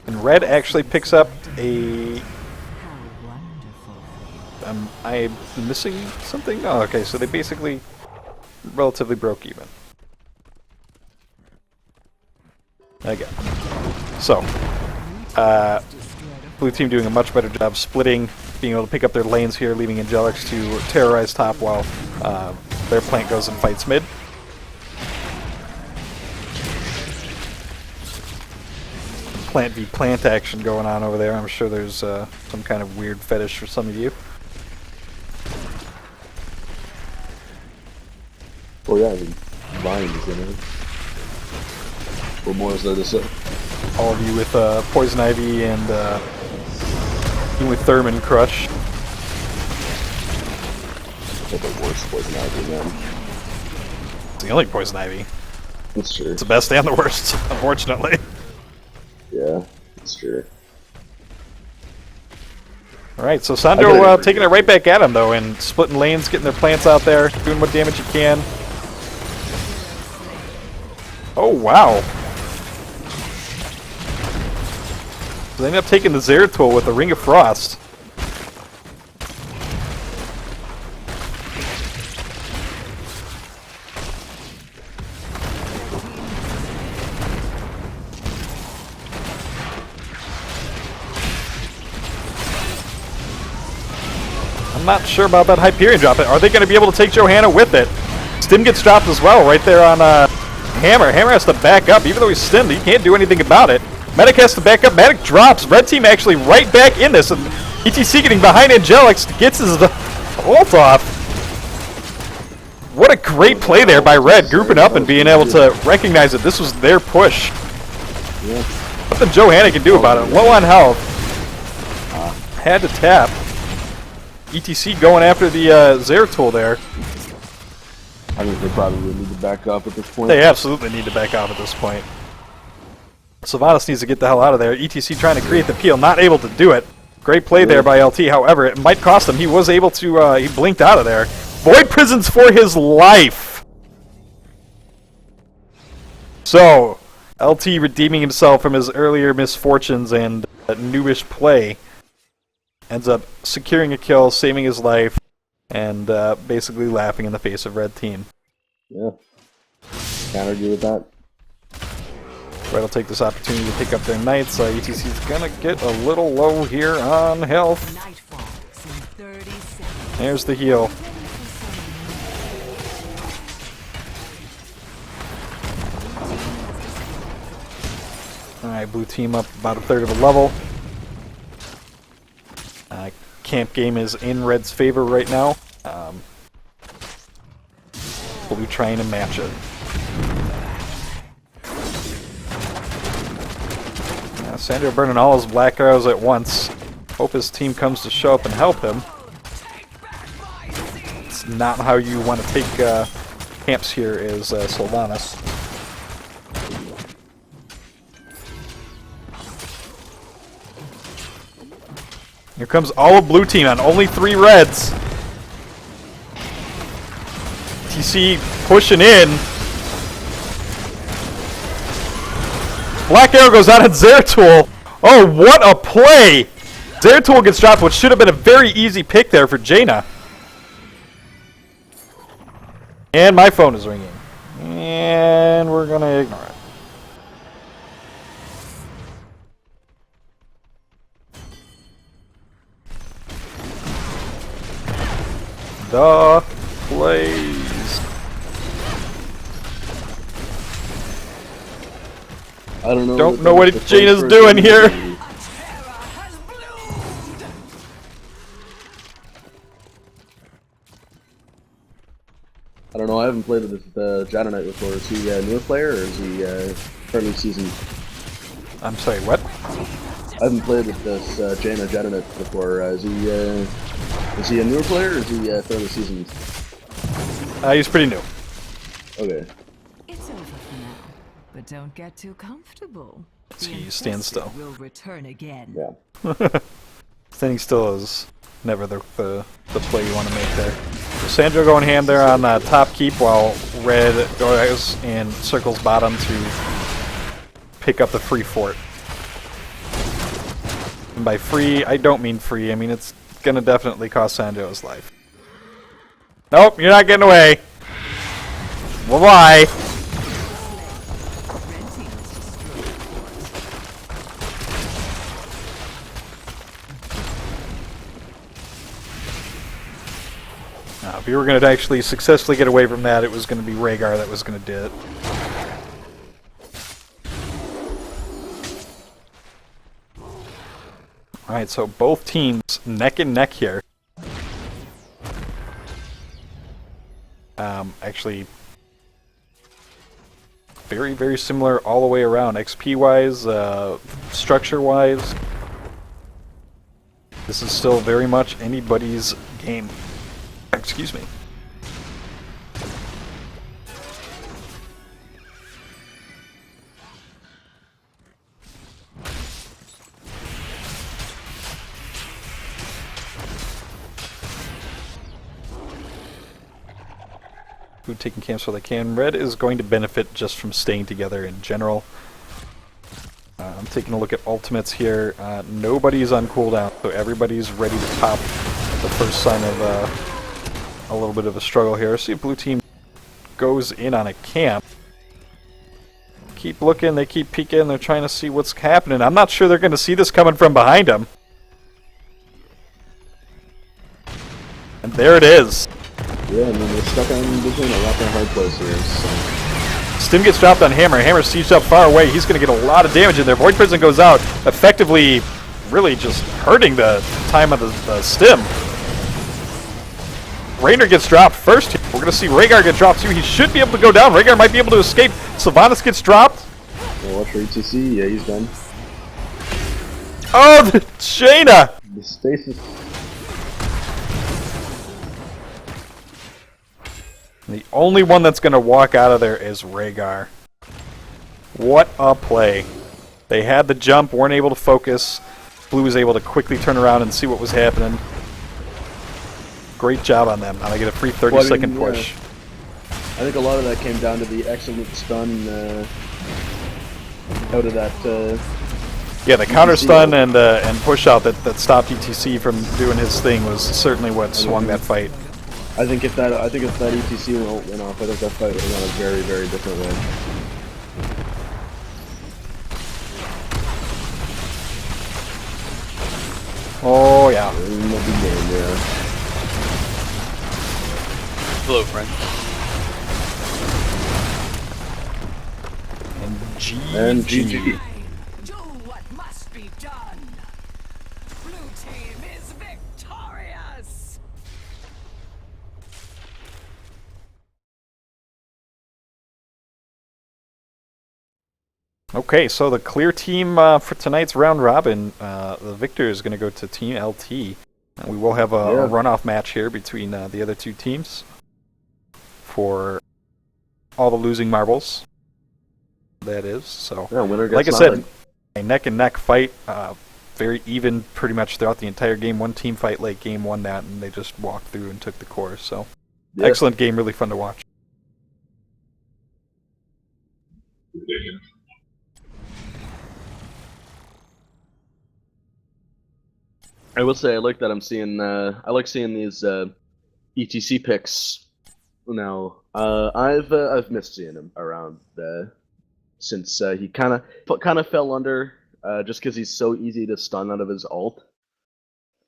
And Red actually picks up a... I'm missing something? Oh, okay, so they basically relatively broke even. Again. So, blue team doing a much better job splitting, being able to pick up their lanes here, leaving Angelix to terrorize top while their plant goes and fights mid. Plant v plant action going on over there. I'm sure there's some kind of weird fetish for some of you. Oh yeah, the vine is in it. What more is there to say? All of you with Poison Ivy and you with Thurman Crush. That's the worst Poison Ivy, man. It's the only Poison Ivy. That's true. It's the best and the worst, unfortunately. Yeah, that's true. Alright, so Sandro taking it right back at him though, and splitting lanes, getting their plants out there, doing what damage he can. Oh, wow. So they end up taking the Zeratul with the Ring of Frost. I'm not sure about that Hyperion drop. Are they going to be able to take Johanna with it? Stim gets dropped as well right there on Hammer. Hammer has to back up. Even though he's stimmed, he can't do anything about it. Medic has to back up. Medic drops. Red team actually right back in this. And ETC getting behind Angelix gets his ult off. What a great play there by Red, grouping up and being able to recognize that this was their push. Yeah. Nothing Johanna can do about it. Low on health. Had to tap. ETC going after the Zeratul there. I think they probably need to back up at this point. They absolutely need to back off at this point. Sylvanas needs to get the hell out of there. ETC trying to create the peel, not able to do it. Great play there by LT, however, it might cost him. He was able to, he blinked out of there. Void Prisons for his life! So, LT redeeming himself from his earlier misfortunes and noobish play. Ends up securing a kill, saving his life, and basically laughing in the face of Red Team. Yeah. Can't argue with that. Red will take this opportunity to pick up their knights. ETC's gonna get a little low here on health. There's the heal. Alright, blue team up about a third of a level. Camp game is in Red's favor right now. Blue trying to match it. Sandro burning all his black arrows at once. Hope his team comes to show up and help him. It's not how you want to take camps here is Sylvanas. Here comes all of blue team on only 3 reds. TC pushing in. Black Arrow goes out on Zeratul. Oh, what a play! Zeratul gets dropped, which should have been a very easy pick there for Jaina. And my phone is ringing. And we're going to ignore it. the plays. I don't know. Don't know what Jaina's doing here. I don't know. I haven't played with Jedi Knight before. Is he a newer player or is he fairly seasoned? I'm sorry, what? I haven't played with this Jaina Jedi Knight before. Is he a newer player or is he fairly seasoned? He's pretty new. Okay. It's over for now, but don't get too comfortable. He stands still. Will return again. Yeah. Standing still is never the play you want to make there. So Sandro going ham there on top keep while Red goes and circles bottom to pick up the free fort. And by free, I don't mean free. I mean it's gonna definitely cost Sandro his life. Nope, you're not getting away. Bye-bye. If you were going to actually successfully get away from that, it was going to be Rhaegar that was going to do it. Alright, so both teams neck and neck here. Actually, very, very similar all the way around. XP-wise, structure-wise. This is still very much anybody's game. Excuse me. Food taking camps while they can. Red is going to benefit just from staying together in general. I'm taking a look at ultimates here. Nobody's on cooldown, so everybody's ready to pop at the first sign of a little bit of a struggle here. See if blue team goes in on a camp. Keep looking, they keep peeking, they're trying to see what's happening. I'm not sure they're going to see this coming from behind them. And there it is. Yeah, I mean, they're stuck on between a rock and a hard place here. So. Stim gets dropped on Hammer. Hammer sieged up far away. He's going to get a lot of damage in there. Void Prison goes out, effectively really just hurting the time of the Stim. Raynor gets dropped first here. We're going to see Rhaegar get dropped too. He should be able to go down. Rhaegar might be able to escape. Sylvanas gets dropped. Well, watch for ETC. Yeah, he's done. Oh, the Jaina! The stasis. The only one that's going to walk out of there is Rhaegar. What a play. They had the jump, weren't able to focus. Blue was able to quickly turn around and see what was happening. Great job on them. Now they get a free 30-second push. I think a lot of that came down to the excellent stun out of that. Yeah, the counter stun and push out that stopped ETC from doing his thing was certainly what swung that fight. I think if that ETC went off, I think that fight would have gone a very, very different way. Oh yeah. Hello, friend. And GG. Do what must be done. Blue team is victorious. Okay, so the clear team for tonight's round robin, the victor is going to go to Team LT. And we will have a runoff match here between the other two teams for all the losing marbles. That is, so yeah, winner gets like I nothing. said, a neck and neck fight, very even pretty much throughout the entire game. One team fight late game won that, and they just walked through and took the course. So excellent game, really fun to watch. I will say I like that I'm seeing. I like seeing these ETC picks now. I've missed seeing him around since he kind of fell under just because he's so easy to stun out of his ult.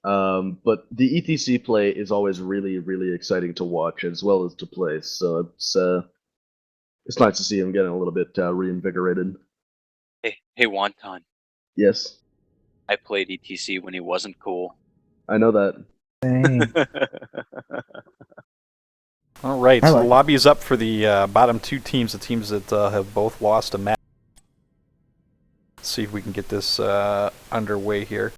But the ETC play is always really, really exciting to watch as well as to play. So it's nice to see him getting a little bit reinvigorated. Hey, Wonton. Yes, I played ETC when he wasn't cool. I know that. Dang. All right, I so like the it. lobby is up for the bottom two teams, the teams that have both lost a match. Let's see if we can get this underway here.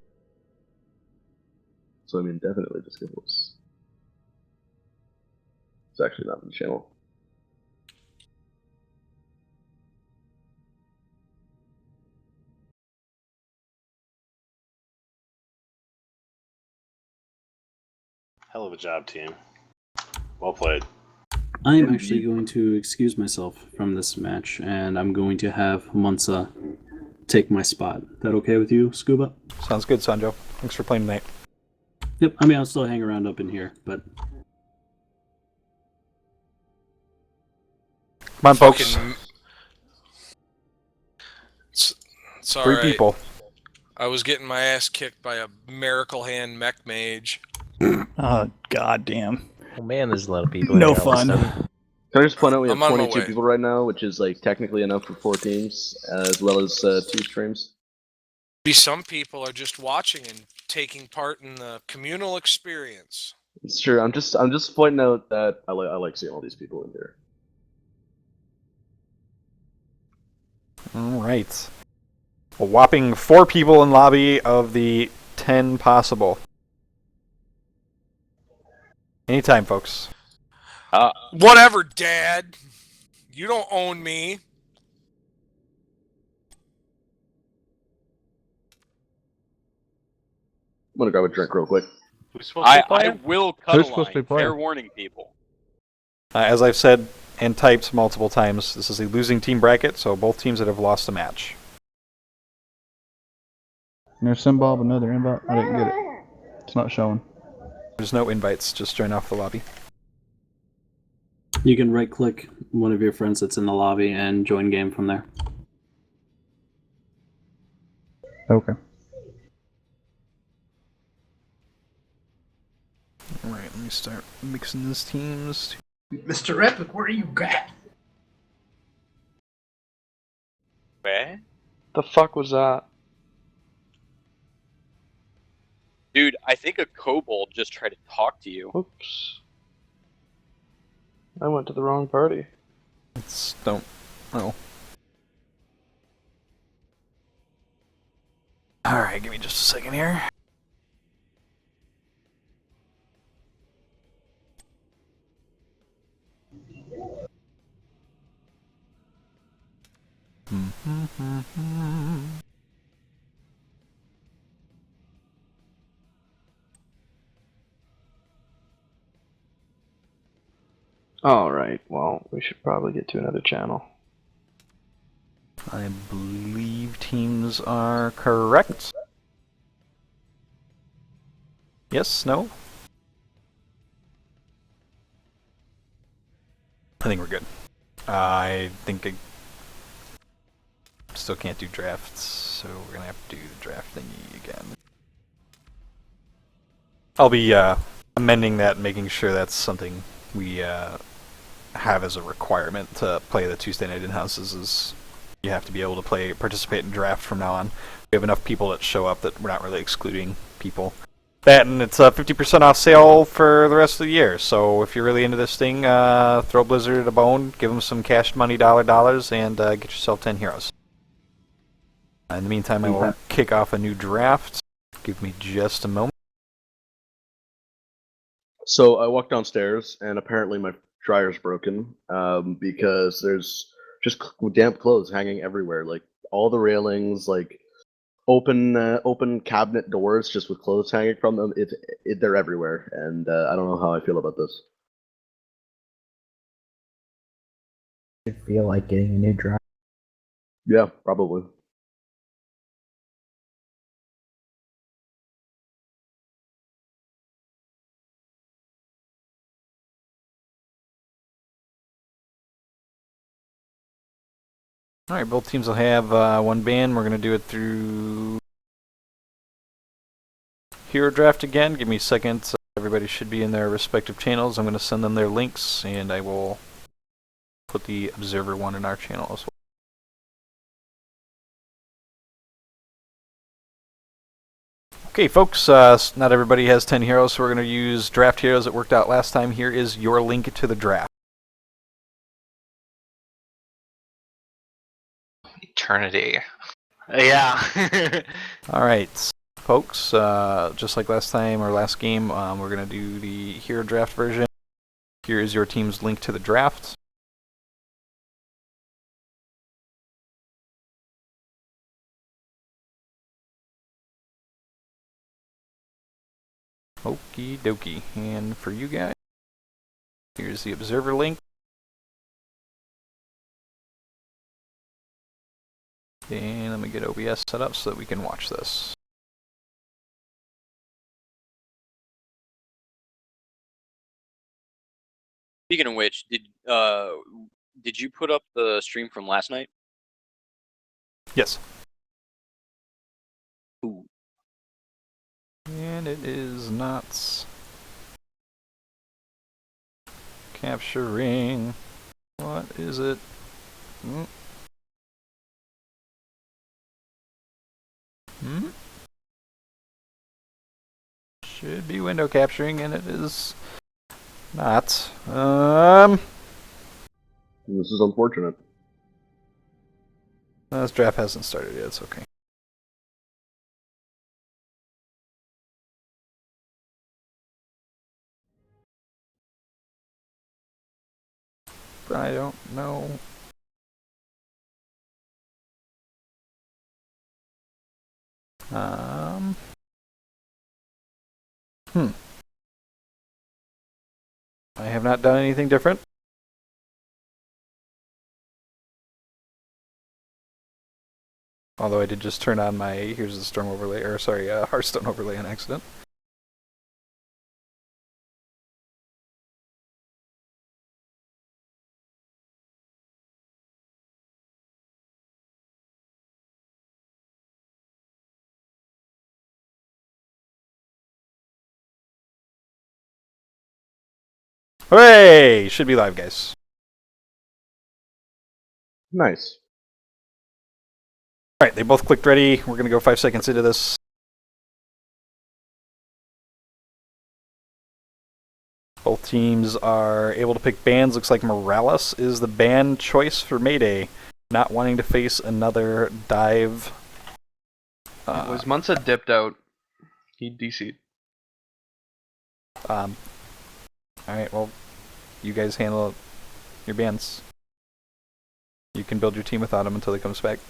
So I mean, definitely just give us. It's actually not in the channel. Hell of a job, team. Well played. I am actually going to excuse myself from this match, and I'm going to have Munsa take my spot. That okay with you, Scuba? Sounds good, Sanjo. Thanks for playing tonight. Yep, I mean, I'll still hang around up in here, but... Come on, folks. It's all Three right. people. I was getting my ass kicked by a Miracle Hand mech mage. Oh, goddamn. Oh man, there's a lot of people. No here all of a fun. sudden. Can I just point out we have I'm on my 22 way. people right now, which is like technically enough for 4 teams, as well as 2 streams. Maybe some people are just watching and taking part in the communal experience. It's true. I'm just pointing out that I like seeing all these people in here. All right. A whopping 4 people in lobby of the 10 possible. Anytime, folks. Whatever, Dad. You don't own me. I'm gonna grab a drink real quick. Who's supposed to be playing? I will cut Who's a supposed to line. be playing? Fair warning, people. As I've said and typed multiple times, this is a losing team bracket, so both teams that have lost a match. There's some Bob, another invite. I didn't get it. It's not showing. There's no invites, just join off the lobby. You can right-click one of your friends that's in the lobby and join game from there. Okay. Alright, let me start mixing these teams. Mr. Epic, where are you at? Where? The fuck was that? Dude, I think a kobold just tried to talk to you. Oops. I went to the wrong party. Let's don't. Oh. Alright, give me just a second here. Alright, well, we should probably get to another channel. I believe teams are correct. Yes, no? I think we're good. I think I still can't do drafts, so we're gonna have to do the draft thingy again. I'll be amending that and making sure that's something we have as a requirement to play the Tuesday night in-houses is you have to be able to participate in draft from now on. We have enough people that show up that we're not really excluding people. That, and it's a 50% off sale for the rest of the year, so if you're really into this thing, throw Blizzard a bone, give them some cash money dollars, and get yourself 10 heroes. In the meantime, I will kick off a new draft. Give me just a moment. So I walked downstairs, and apparently my dryer's broken because there's just damp clothes hanging everywhere, like all the railings, like open cabinet doors just with clothes hanging from them. They're everywhere, and I don't know how I feel about this. I feel like getting a new dryer. Yeah, probably. Alright, both teams will have one ban. We're going to do it through hero draft again. Give me a second. Everybody should be in their respective channels. I'm going to send them their links, and I will put the Observer one in our channel as well. Okay, folks, not everybody has 10 heroes, so we're going to use draft heroes that worked out last time. Here is your link to the draft. Eternity. Yeah. All right, folks, just like last time or last game, we're going to do the hero draft version. Here is your team's link to the draft. Okie dokie. And for you guys, here's the Observer link. And let me get OBS set up so that we can watch this. Speaking of which, did you put up the stream from last night? Yes. Ooh. And it is not capturing. What is it? Should be window capturing, and it is not. This is unfortunate. This draft hasn't started yet. It's okay. I don't know. I have not done anything different. Although I did just turn on my Here's the Storm overlay, or sorry, Hearthstone overlay on accident. Hooray! Should be live, guys. Nice. Alright, they both clicked ready. We're going to go 5 seconds into this. Both teams are able to pick bans. Looks like Morales is the ban choice for Mayday. Not wanting to face another dive. Was Munza dipped out? He DC'd. Alright, well, you guys handle your bans. You can build your team without him until he comes back.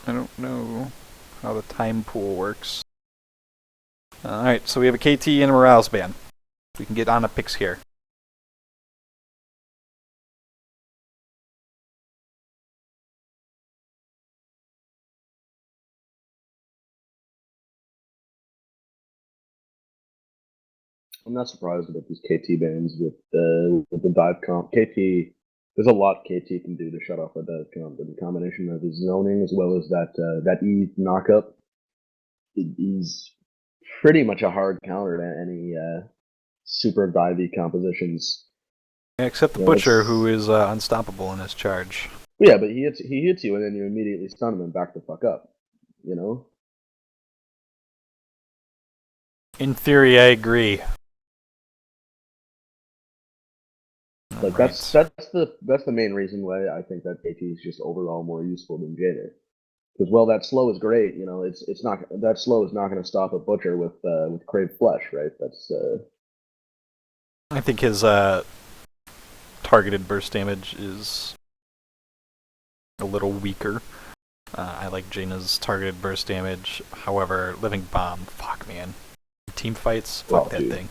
I don't know how the time pool works. Alright, so we have a KT and a Morales ban. We can get on a picks here. I'm not surprised about these KT bans with the dive comp. KT, there's a lot KT can do to shut off a dive comp. The combination of his zoning as well as that E knockup is pretty much a hard counter to any super divey compositions. Except the Butcher, who is unstoppable in his charge. Yeah, but he hits you and then you immediately stun him and back the fuck up. You know? In theory, I agree. Like that's the main reason why I think that KT is just overall more useful than Jader. Because while that slow is great, you know, it's not that slow is not going to stop a Butcher with Crave Flesh, right? That's I think his targeted burst damage is a little weaker. I like Jaina's targeted burst damage. However, Living Bomb, fuck man. Team fights, fuck that thing.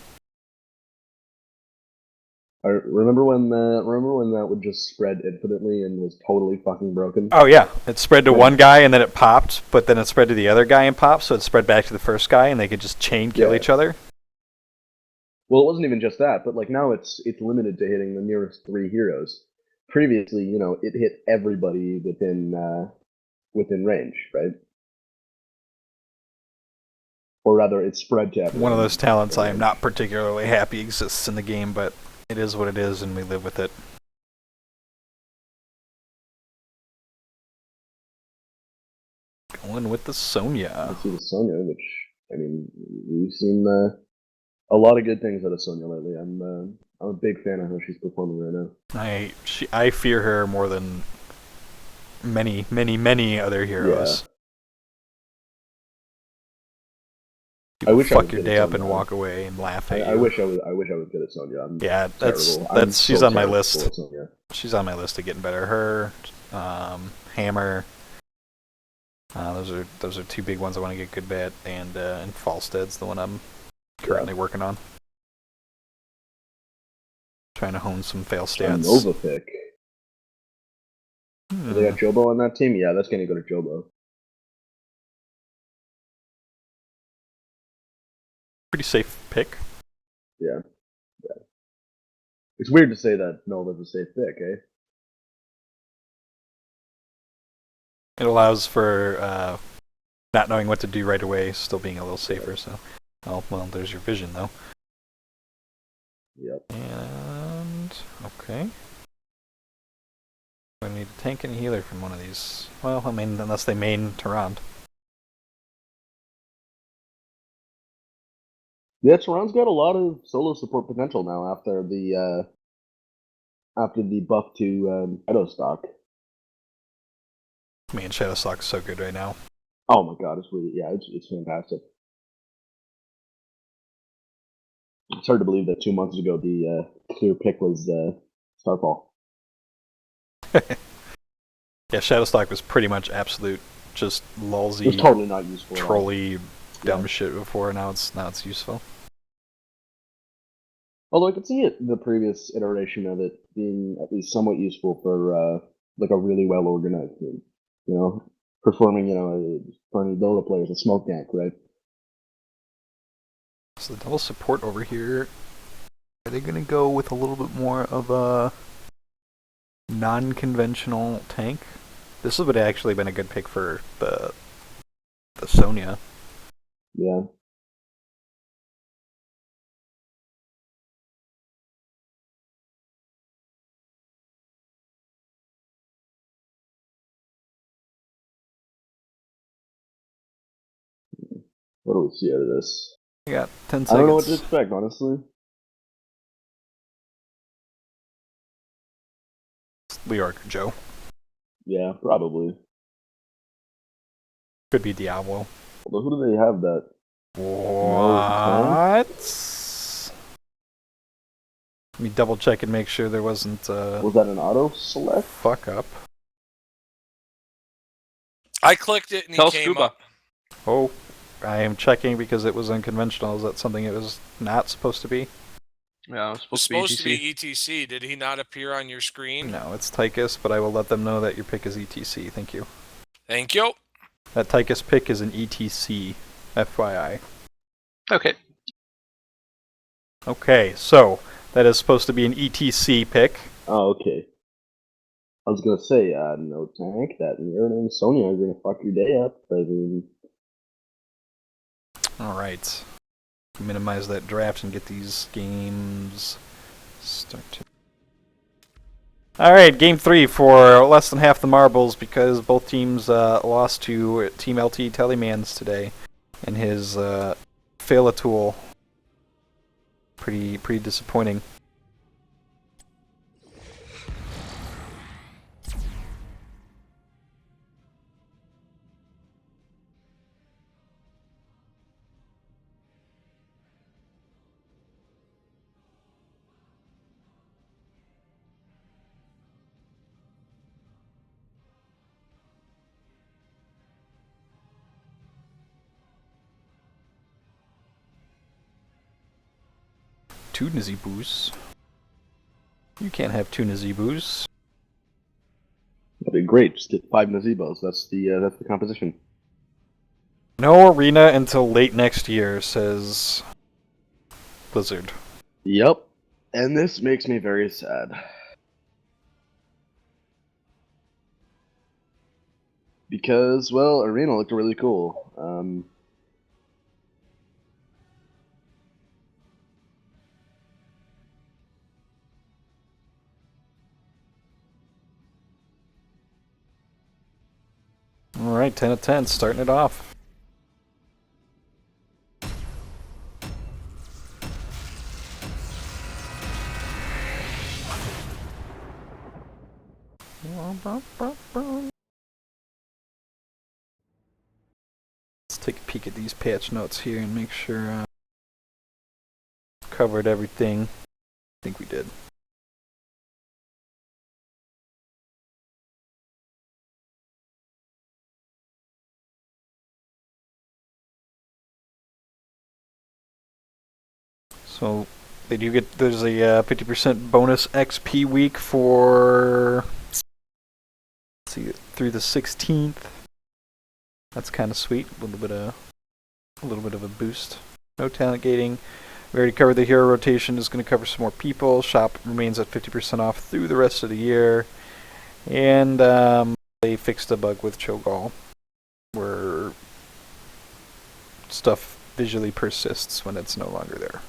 I remember when that would just spread infinitely and was totally fucking broken? Oh yeah, it spread to one guy and then it popped, but then it spread to the other guy and popped, so it spread back to the first guy and they could just chain kill each other. Well, it wasn't even just that, but like now it's limited to hitting the nearest 3 heroes. Previously, you know, it hit everybody within range, right? Or rather, it spread to everyone. One of those talents I am not particularly happy exists in the game, but it is what it is and we live with it. Going with the Sonya. Let's see the Sonya, which, I mean, we've seen a lot of good things out of Sonya lately. I'm a big fan of how she's performing right now. I fear her more than many other heroes. Yeah. People I wish fuck I was your good day at up and Sonya. walk away and laugh at you. I wish I was good at Sonya. I'm terrible. She's on my list. At Sonya. She's on my list of getting better. Her, Hammer. Those are 2 big ones I want to get good at, and Falstead's the one I'm currently working on. Trying to hone some fail stats. Nova pick. They got Jobo on that team? Yeah, that's gonna go to Jobo. Pretty safe pick. Yeah. It's weird to say that Nova's a safe pick, eh? It allows for not knowing what to do right away, still being a little safer. So, well, there's your vision though. Yep. And okay. I need a tank and a healer from one of these. Well, I mean, unless they main Tyrant. Yeah, Tyrant's got a lot of solo support potential now after the buff to Shadow Stock. Man, Shadow Stock's so good right now. Oh my god, it's fantastic. It's hard to believe that 2 months ago the clear pick was Starfall. Yeah, Shadowstock was pretty much absolute, just lulzy. It was totally not useful. Trolly, dumb shit before. Now it's useful. Although I could see the previous iteration of it being at least somewhat useful for like a really well organized team. You know, performing for any Dota players a smoke gank, right? So the double support over here. Are they gonna go with a little bit more of a non-conventional tank? This would have actually been a good pick for the Sonya. Yeah. What do we see out of this? I got 10 seconds. I don't know what to expect, honestly. Leoric or Joe. Yeah, probably. Could be Diablo. Although who do they have that? What? Let me double check and make sure there wasn't Was that an auto select? Fuck up. I clicked it and he came up. Oh, I am checking because it was unconventional. Is that something it was not supposed to be? Yeah, it was supposed to be ETC. Did he not appear on your screen? No, it's Tychus, but I will let them know that your pick is ETC. Thank you. Thank you. That Tychus pick is an ETC, FYI. Okay. Okay, so that is supposed to be an ETC pick. Oh, okay. I was gonna say, no tank, that Mirror and Sonya are gonna fuck your day up. I mean... Alright. Minimize that draft and get these games started. Alright, game 3 for less than half the marbles because both teams lost to Team LT Tellemans today in his fail-a-tool. Pretty disappointing. two Nazibus. You can't have two Nazibus. That'd be great. Just get 5 Nazibos. That's the composition. No arena until late next year, says Blizzard. Yep. And this makes me very sad. Because, well, Arena looked really cool. Alright, 10 of 10, starting it off. Let's take a peek at these patch notes here and make sure covered everything. I think we did. So they do get, there's a 50% bonus XP week for, let's see, through the 16th. That's kind of sweet. A little bit of a boost. No talent gating. We already covered the hero rotation. Is going to cover some more people. Shop remains at 50% off through the rest of the year. And they fixed a bug with Cho'Gall, where stuff visually persists when it's no longer there.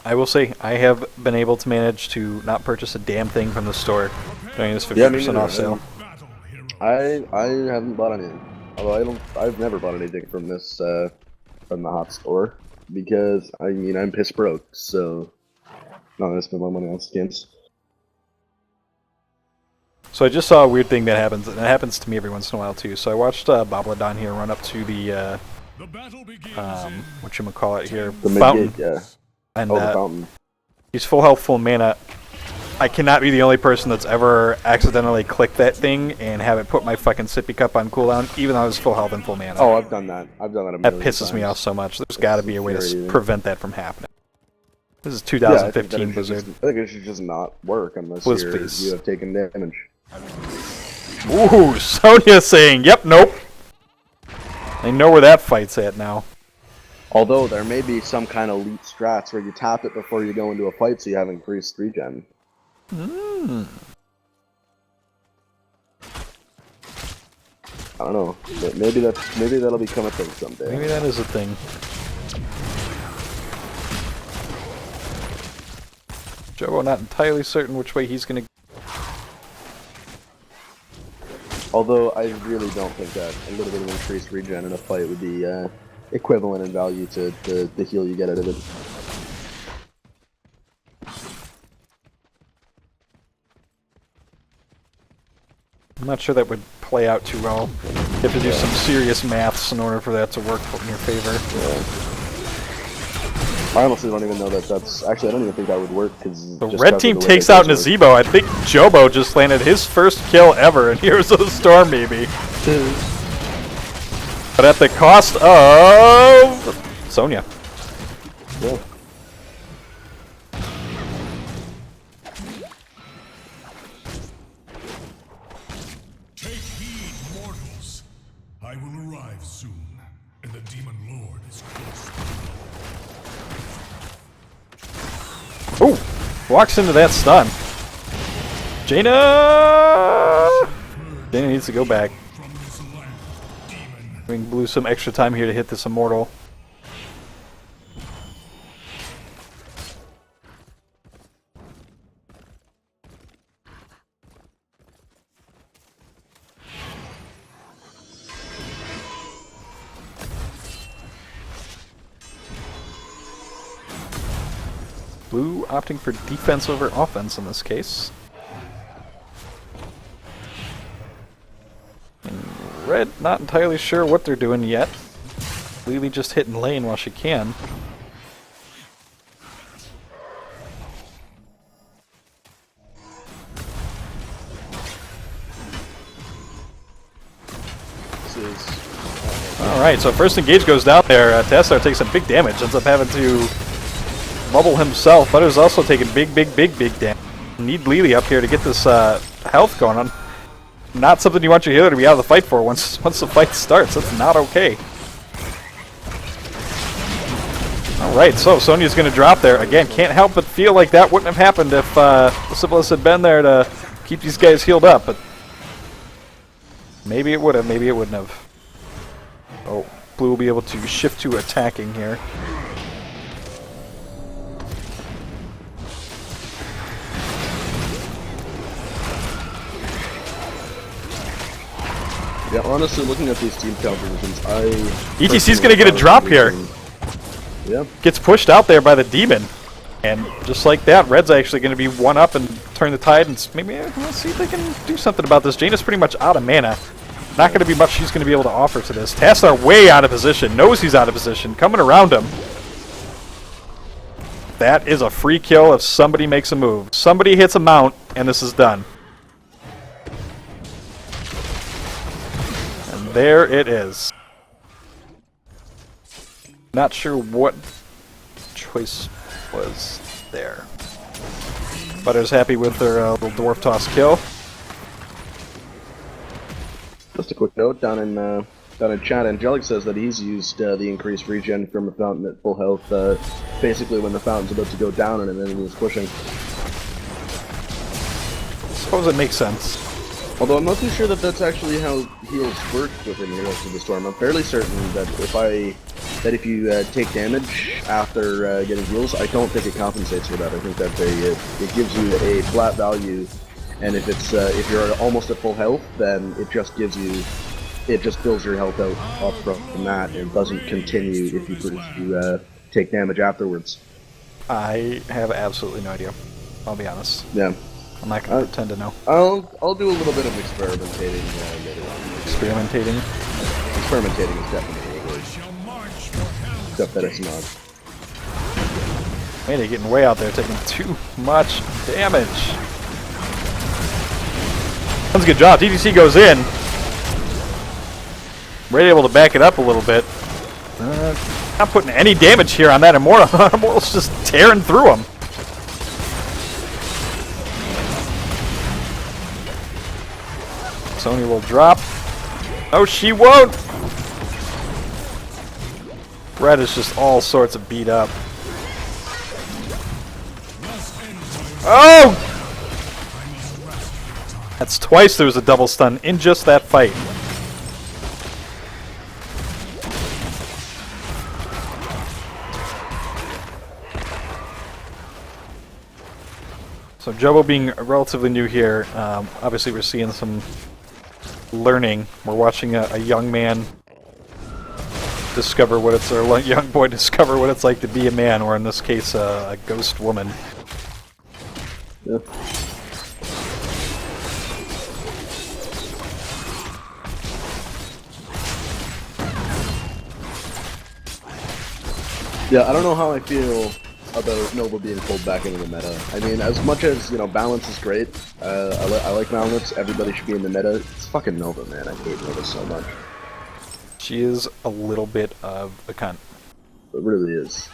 I will say, I have been able to manage to not purchase a damn thing from the store during this 50% off sale. I haven't bought anything. Although I've never bought anything from this from the HotS store because I mean I'm piss broke, so not gonna spend my money on skins. So I just saw a weird thing that happens, and it happens to me every once in a while too. So I watched Bobladon here run up to the whatchamacallit here, The fountain. mid-gate, yeah. And the fountain. He's full health, full mana. I cannot be the only person that's ever accidentally clicked that thing and have it put my fucking sippy cup on cooldown, even though I was full health and full mana. Oh, I've done that. I've done that a million That pisses times. me off so much. There's got to be a way to infuriating. prevent that from happening. This is Yeah, I think 2015 Blizzard. I think it should just not work unless Please. you have taken damage. Ooh, Sonya saying, yep, nope. I know where that fight's at now. Although there may be some kind of elite strats where you tap it before you go into a fight so you have increased regen. Hmm. I don't know. Maybe that'll become a thing someday. Maybe that is a thing. Jobo not entirely certain which way he's gonna. Although I really don't think that a little bit of increased regen in a fight would be equivalent in value to the heal you get out of it. I'm not sure that would play out too well. You have to do some serious maths in order for that to work in your favor. Yeah. I honestly don't even know that's... Actually, I don't even think that would work, because... The red team takes out Nazebo. I think Jobo just landed his first kill ever, and Heroes of the Storm, maybe. But at the cost of... Sonya. Yeah. Take heed, mortals. I will arrive soon, and the Demon Lord is close. Ooh! Walks into that stun. Jaina! Jaina needs to go back. We blew some extra time here to hit this Immortal. Blue opting for defense over offense in this case. And red not entirely sure what they're doing yet. Lily just hitting lane while she can. This is Alright, so first engage goes down there. Teslar takes some big damage, ends up having to bubble himself. Butter's also taking big damage. Need Lily up here to get this health going on. Not something you want your healer to be out of the fight for once the fight starts. That's not okay. Alright, so Sonya's going to drop there. Again, can't help but feel like that wouldn't have happened if Syphilis had been there to keep these guys healed up. But maybe it would have, maybe it wouldn't have. Oh, Blue will be able to shift to attacking here. Yeah, honestly, looking at these team compositions, ETC's going to get a drop here. Yeah. Gets pushed out there by the demon. And just like that, Red's actually going to be one up and turn the tide. And maybe let's see if they can do something about this. Jaina's pretty much out of mana. Not going to be much she's going to be able to offer to this. Taslar way out of position. Knows he's out of position. Coming around him. That is a free kill if somebody makes a move. Somebody hits a mount, and this is done. And there it is. Not sure what choice was there. Butter's happy with their little dwarf toss kill. Just a quick note down in chat. Angelic says that he's used the increased regen from a fountain at full health. Basically, when the fountain's about to go down and then he's pushing. Suppose it makes sense. Although I'm not too sure that that's actually how heals work within Heroes of the Storm. I'm fairly certain that if you take damage after getting heals, I don't think it compensates for that. I think that it gives you a flat value, and if you're almost at full health, then it just fills your health out up from that, and doesn't continue if you take damage afterwards. I have absolutely no idea. I'll be honest. Yeah. I'm not going to pretend to know. I'll do a little bit of experimentating later on. Experimentating? Experimentating is definitely a word. Except that it's not. Man, they're getting way out there, taking too much damage. That's a good job. DDC goes in. We're able to back it up a little bit. Not putting any damage here on that Immortal. Immortal's just tearing through him. Sonya will drop. Oh, she won't! Red is just all sorts of beat up. Oh! That's twice there was a double stun in just that fight. So Jobo being relatively new here, obviously we're seeing some learning. We're watching a young man discover what it's, or a young boy discover what it's like to be a man, or in this case, a ghost woman. Yeah. Yeah, I don't know how I feel about Nova being pulled back into the meta. I mean, as much as, balance is great, I like balance, everybody should be in the meta. It's fucking Nova, man. I hate Nova so much. She is a little bit of a cunt. It really is.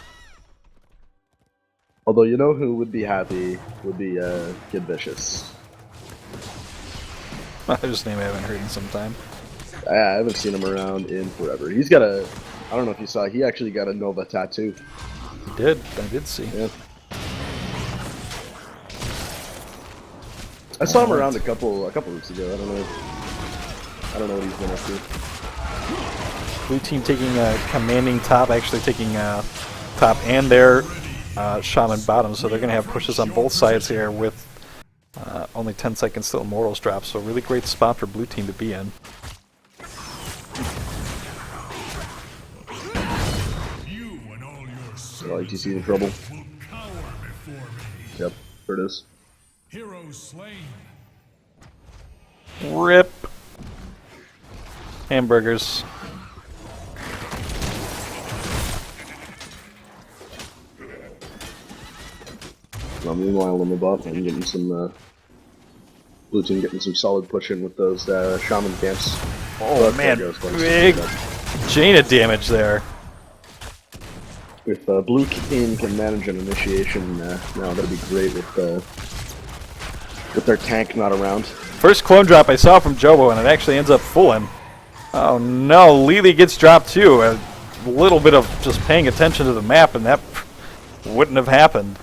Although, you know who would be happy would be Kid Vicious. His name I haven't heard in some time. I haven't seen him around in forever. He's got a, I don't know if you saw, he actually got a Nova tattoo. He did, I did see. Yeah. I saw him around a couple weeks ago. I don't know what he's been up to. Blue team taking commanding top, actually taking top and their shaman bottom, so they're going to have pushes on both sides here with only 10 seconds till Immortals drop, so a really great spot for blue team to be in. So ITC in trouble. Yep, there it is. RIP. Hamburgers. Well, meanwhile, on the bot, I'm getting some blue team getting some solid push in with those shaman camps. Oh man, big Jaina damage there. If Blue King can manage an initiation now, that'd be great with their tank not around. First clone drop I saw from Jobo, and it actually ends up fooling. Oh no, Lily gets dropped too. A little bit of just paying attention to the map, and that wouldn't have happened.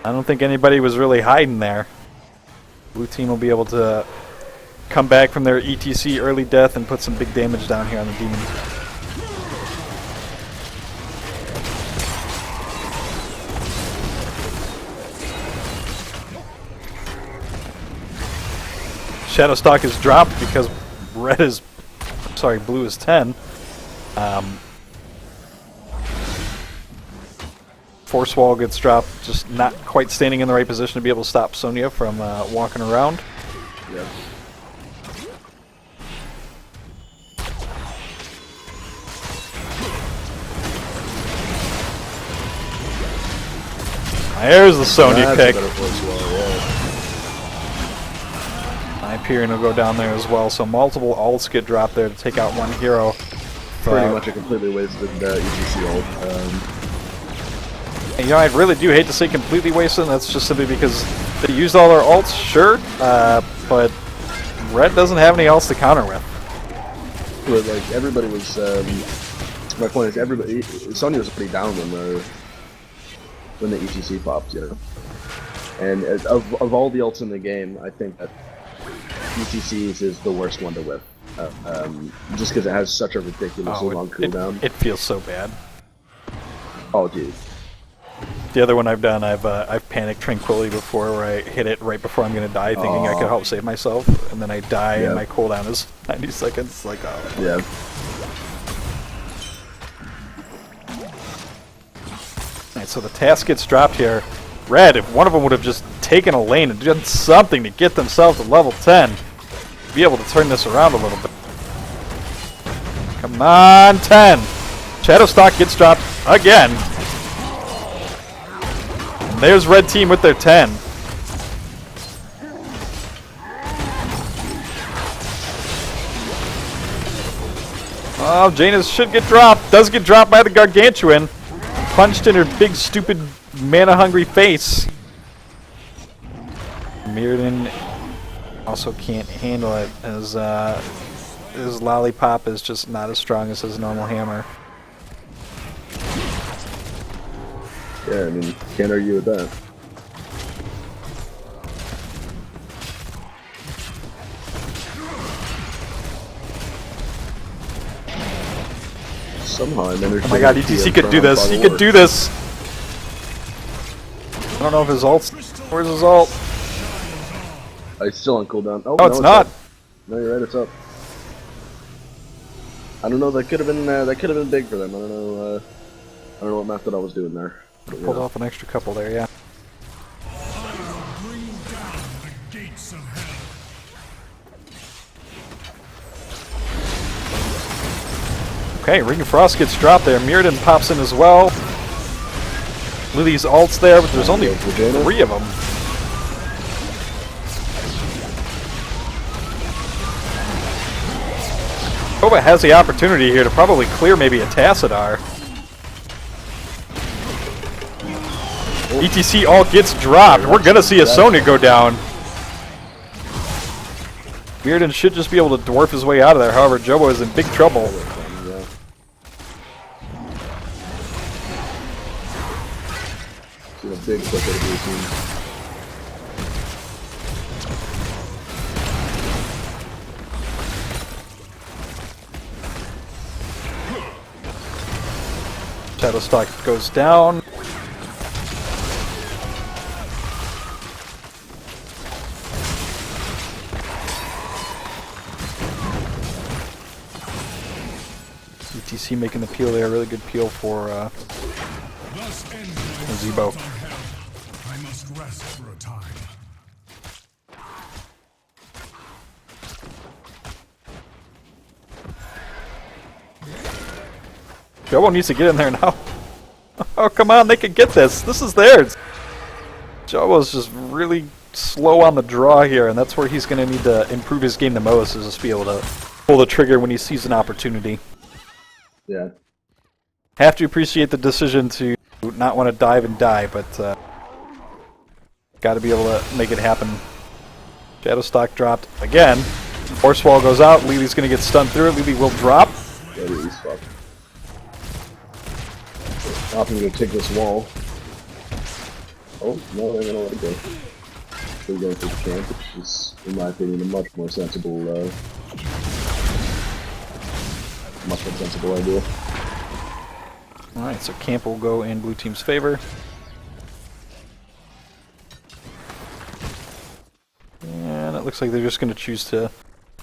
I don't think anybody was really hiding there. Blue team will be able to come back from their ETC early death and put some big damage down here on the demon. Shadowstalk is dropped because blue is 10. Force wall gets dropped, just not quite standing in the right position to be able to stop Sonya from walking around. Yep. There's the Sonya That's pick. a better force wall, yeah. Hyperion will go down there as well, so multiple ults get dropped there to take out one hero. Pretty much a completely wasted ETC ult. You know, I really do hate to say completely wasted, and that's just simply because they used all their ults, sure, but Red doesn't have any else to counter with. But, like, everybody was, my point is, Sonya was pretty down when the ETC popped, you know. And of all the ults in the game, I think that ETCs is the worst one to whip. Just because it has such a ridiculously long cooldown. It feels so bad. Oh, dude. The other one I've done, I've panicked Tranquility before, where I hit it right before I'm going to die, thinking I could help save myself, and then I die, and my cooldown is 90 seconds. Like, oh. Yeah. Alright, so the task gets dropped here. Red, if one of them would have just taken a lane and done something to get themselves to level 10, be able to turn this around a little bit. Come on, 10! Shadowstalk gets dropped again. And there's Red Team with their 10. Oh, Jaina should get dropped. Does get dropped by the Gargantuan. Punched in her big, stupid, mana-hungry face. Mirrodin also can't handle it, as his lollipop is just not as strong as his normal hammer. Yeah, I mean, can't argue with that. Somehow I managed Oh my god, ETC could do this. He could do this. I don't know if his ult's... Where's his ult? It's still on cooldown. Oh, no, it's not. Up. No, you're right. It's up. I don't know. That could have been big for them. I don't know. I don't know what method I was doing there. But, Pulled off an extra couple there, yeah. Okay, Ring of Frost gets dropped there. Mirrodin pops in as well. Lily's ult's there, but there's only 3 of them. Koba has the opportunity here to probably clear maybe a Tassadar. ETC ult gets dropped. We're gonna see a Sonya go down. Mirrodin should just be able to dwarf his way out of there. However, Jobo is in big trouble. A big push at a blue team. Shadowstalk goes down. ETC making the peel there, really good peel for Zebo. I must rest for a time. Jobo needs to get in there now. Oh, come on, they can get this. This is theirs. Jobo's just really slow on the draw here, and that's where he's going to need to improve his game the most, is just be able to pull the trigger when he sees an opportunity. Yeah. Have to appreciate the decision to not want to dive and die, but got to be able to make it happen. Shadowstock dropped again. Force wall goes out. Lily's going to get stunned through it. Lily will drop. Yeah, Lily's fucked. I'm going to take this wall. Oh, no, they're going to let it go. They're going for the camp, which is, in my opinion, a much more sensible idea. Alright, so camp will go in blue team's favor. And it looks like they're just going to choose to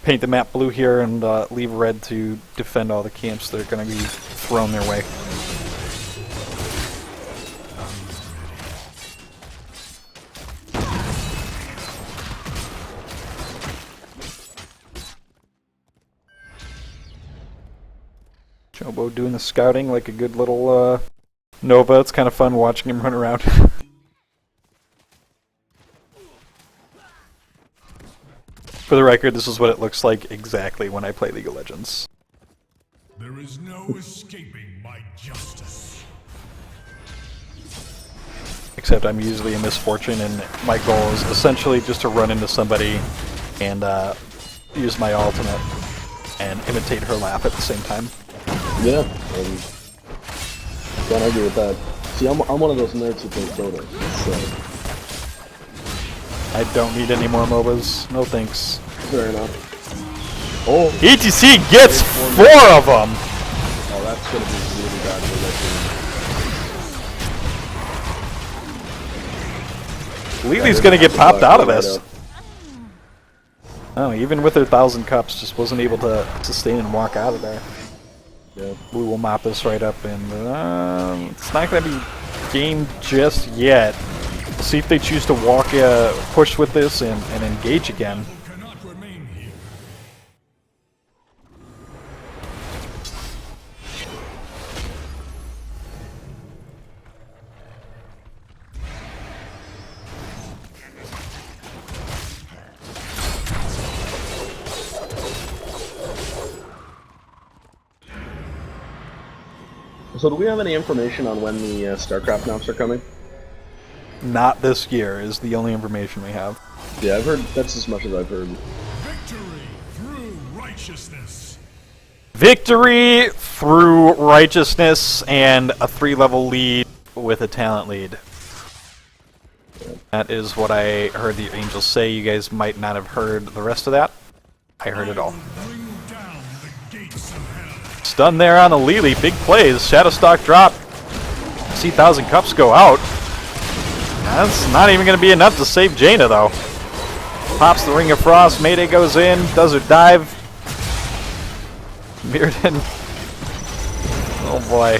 paint the map blue here and leave red to defend all the camps that are going to be thrown their way. Jobo doing the scouting like a good little Nova. It's kind of fun watching him run around. For the record, this is what it looks like exactly when I play League of Legends. There is no escaping my justice. Except I'm usually a misfortune, and my goal is essentially just to run into somebody and use my ultimate and imitate her laugh at the same time. Yeah, can't argue with that. See, I'm one of those nerds who plays Dota, so... I don't need any more MOBAs. No thanks. Fair enough. Oh! ETC gets 4 of them! Oh, that's gonna be really bad for that team. Lily's gonna get popped out of this. Oh, even with her 1,000 cups, just wasn't able to sustain and walk out of there. Yeah. Blue will mop this right up, and it's not going to be game just yet. See if they choose to walk, push with this and engage again. So do we have any information on when the StarCraft maps are coming? Not this year is the only information we have. Yeah, I've heard, that's as much as I've heard. Victory through righteousness. Victory through righteousness and a 3-level lead with a talent lead. That is what I heard the Angels say. You guys might not have heard the rest of that. I heard it all. Stun there on the Lily. Big plays. Shadowstock drop. See 1,000 cups go out. That's not even going to be enough to save Jaina, though. Pops the Ring of Frost. Mayday goes in. Does her dive. Mirrodin. Oh boy.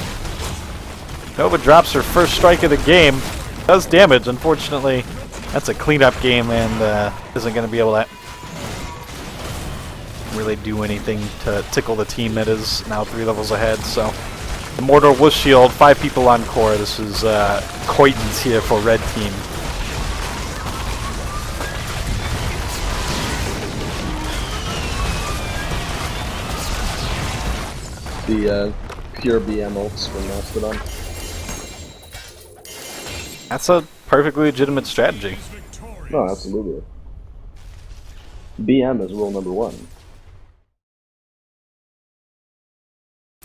Nova drops her first strike of the game. Does damage, unfortunately. That's a cleanup game and isn't going to be able to really do anything to tickle the team that is now 3 levels ahead. So the Mordor was shield, 5 people on core. This is Coitons here for red team. The pure BM ults from Mastodon. That's a perfectly legitimate strategy. No, absolutely. BM is rule number 1.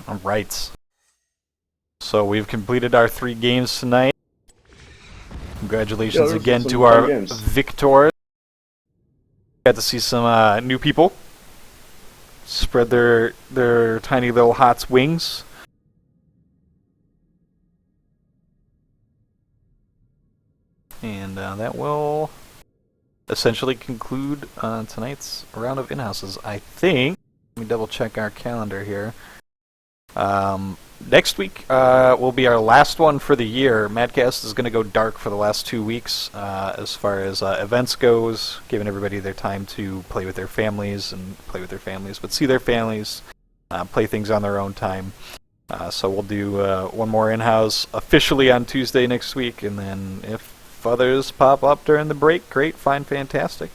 Alright. So we've completed our 3 games tonight. Congratulations again to our victors. Got to see some new people spread their tiny little HotS wings. And that will essentially conclude tonight's round of in-houses, I think. Let me double check our calendar here. Next week will be our last one for the year. MadCast is going to go dark for the last 2 weeks as far as events goes, giving everybody their time to play with their families, but see their families, play things on their own time. So we'll do one more in-house officially on Tuesday next week, and then if others pop up during the break, great, fine, fantastic.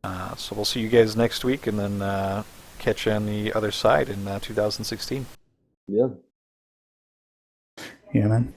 So we'll see you guys next week, and then catch you on the other side in 2016. Yeah. Yeah, man.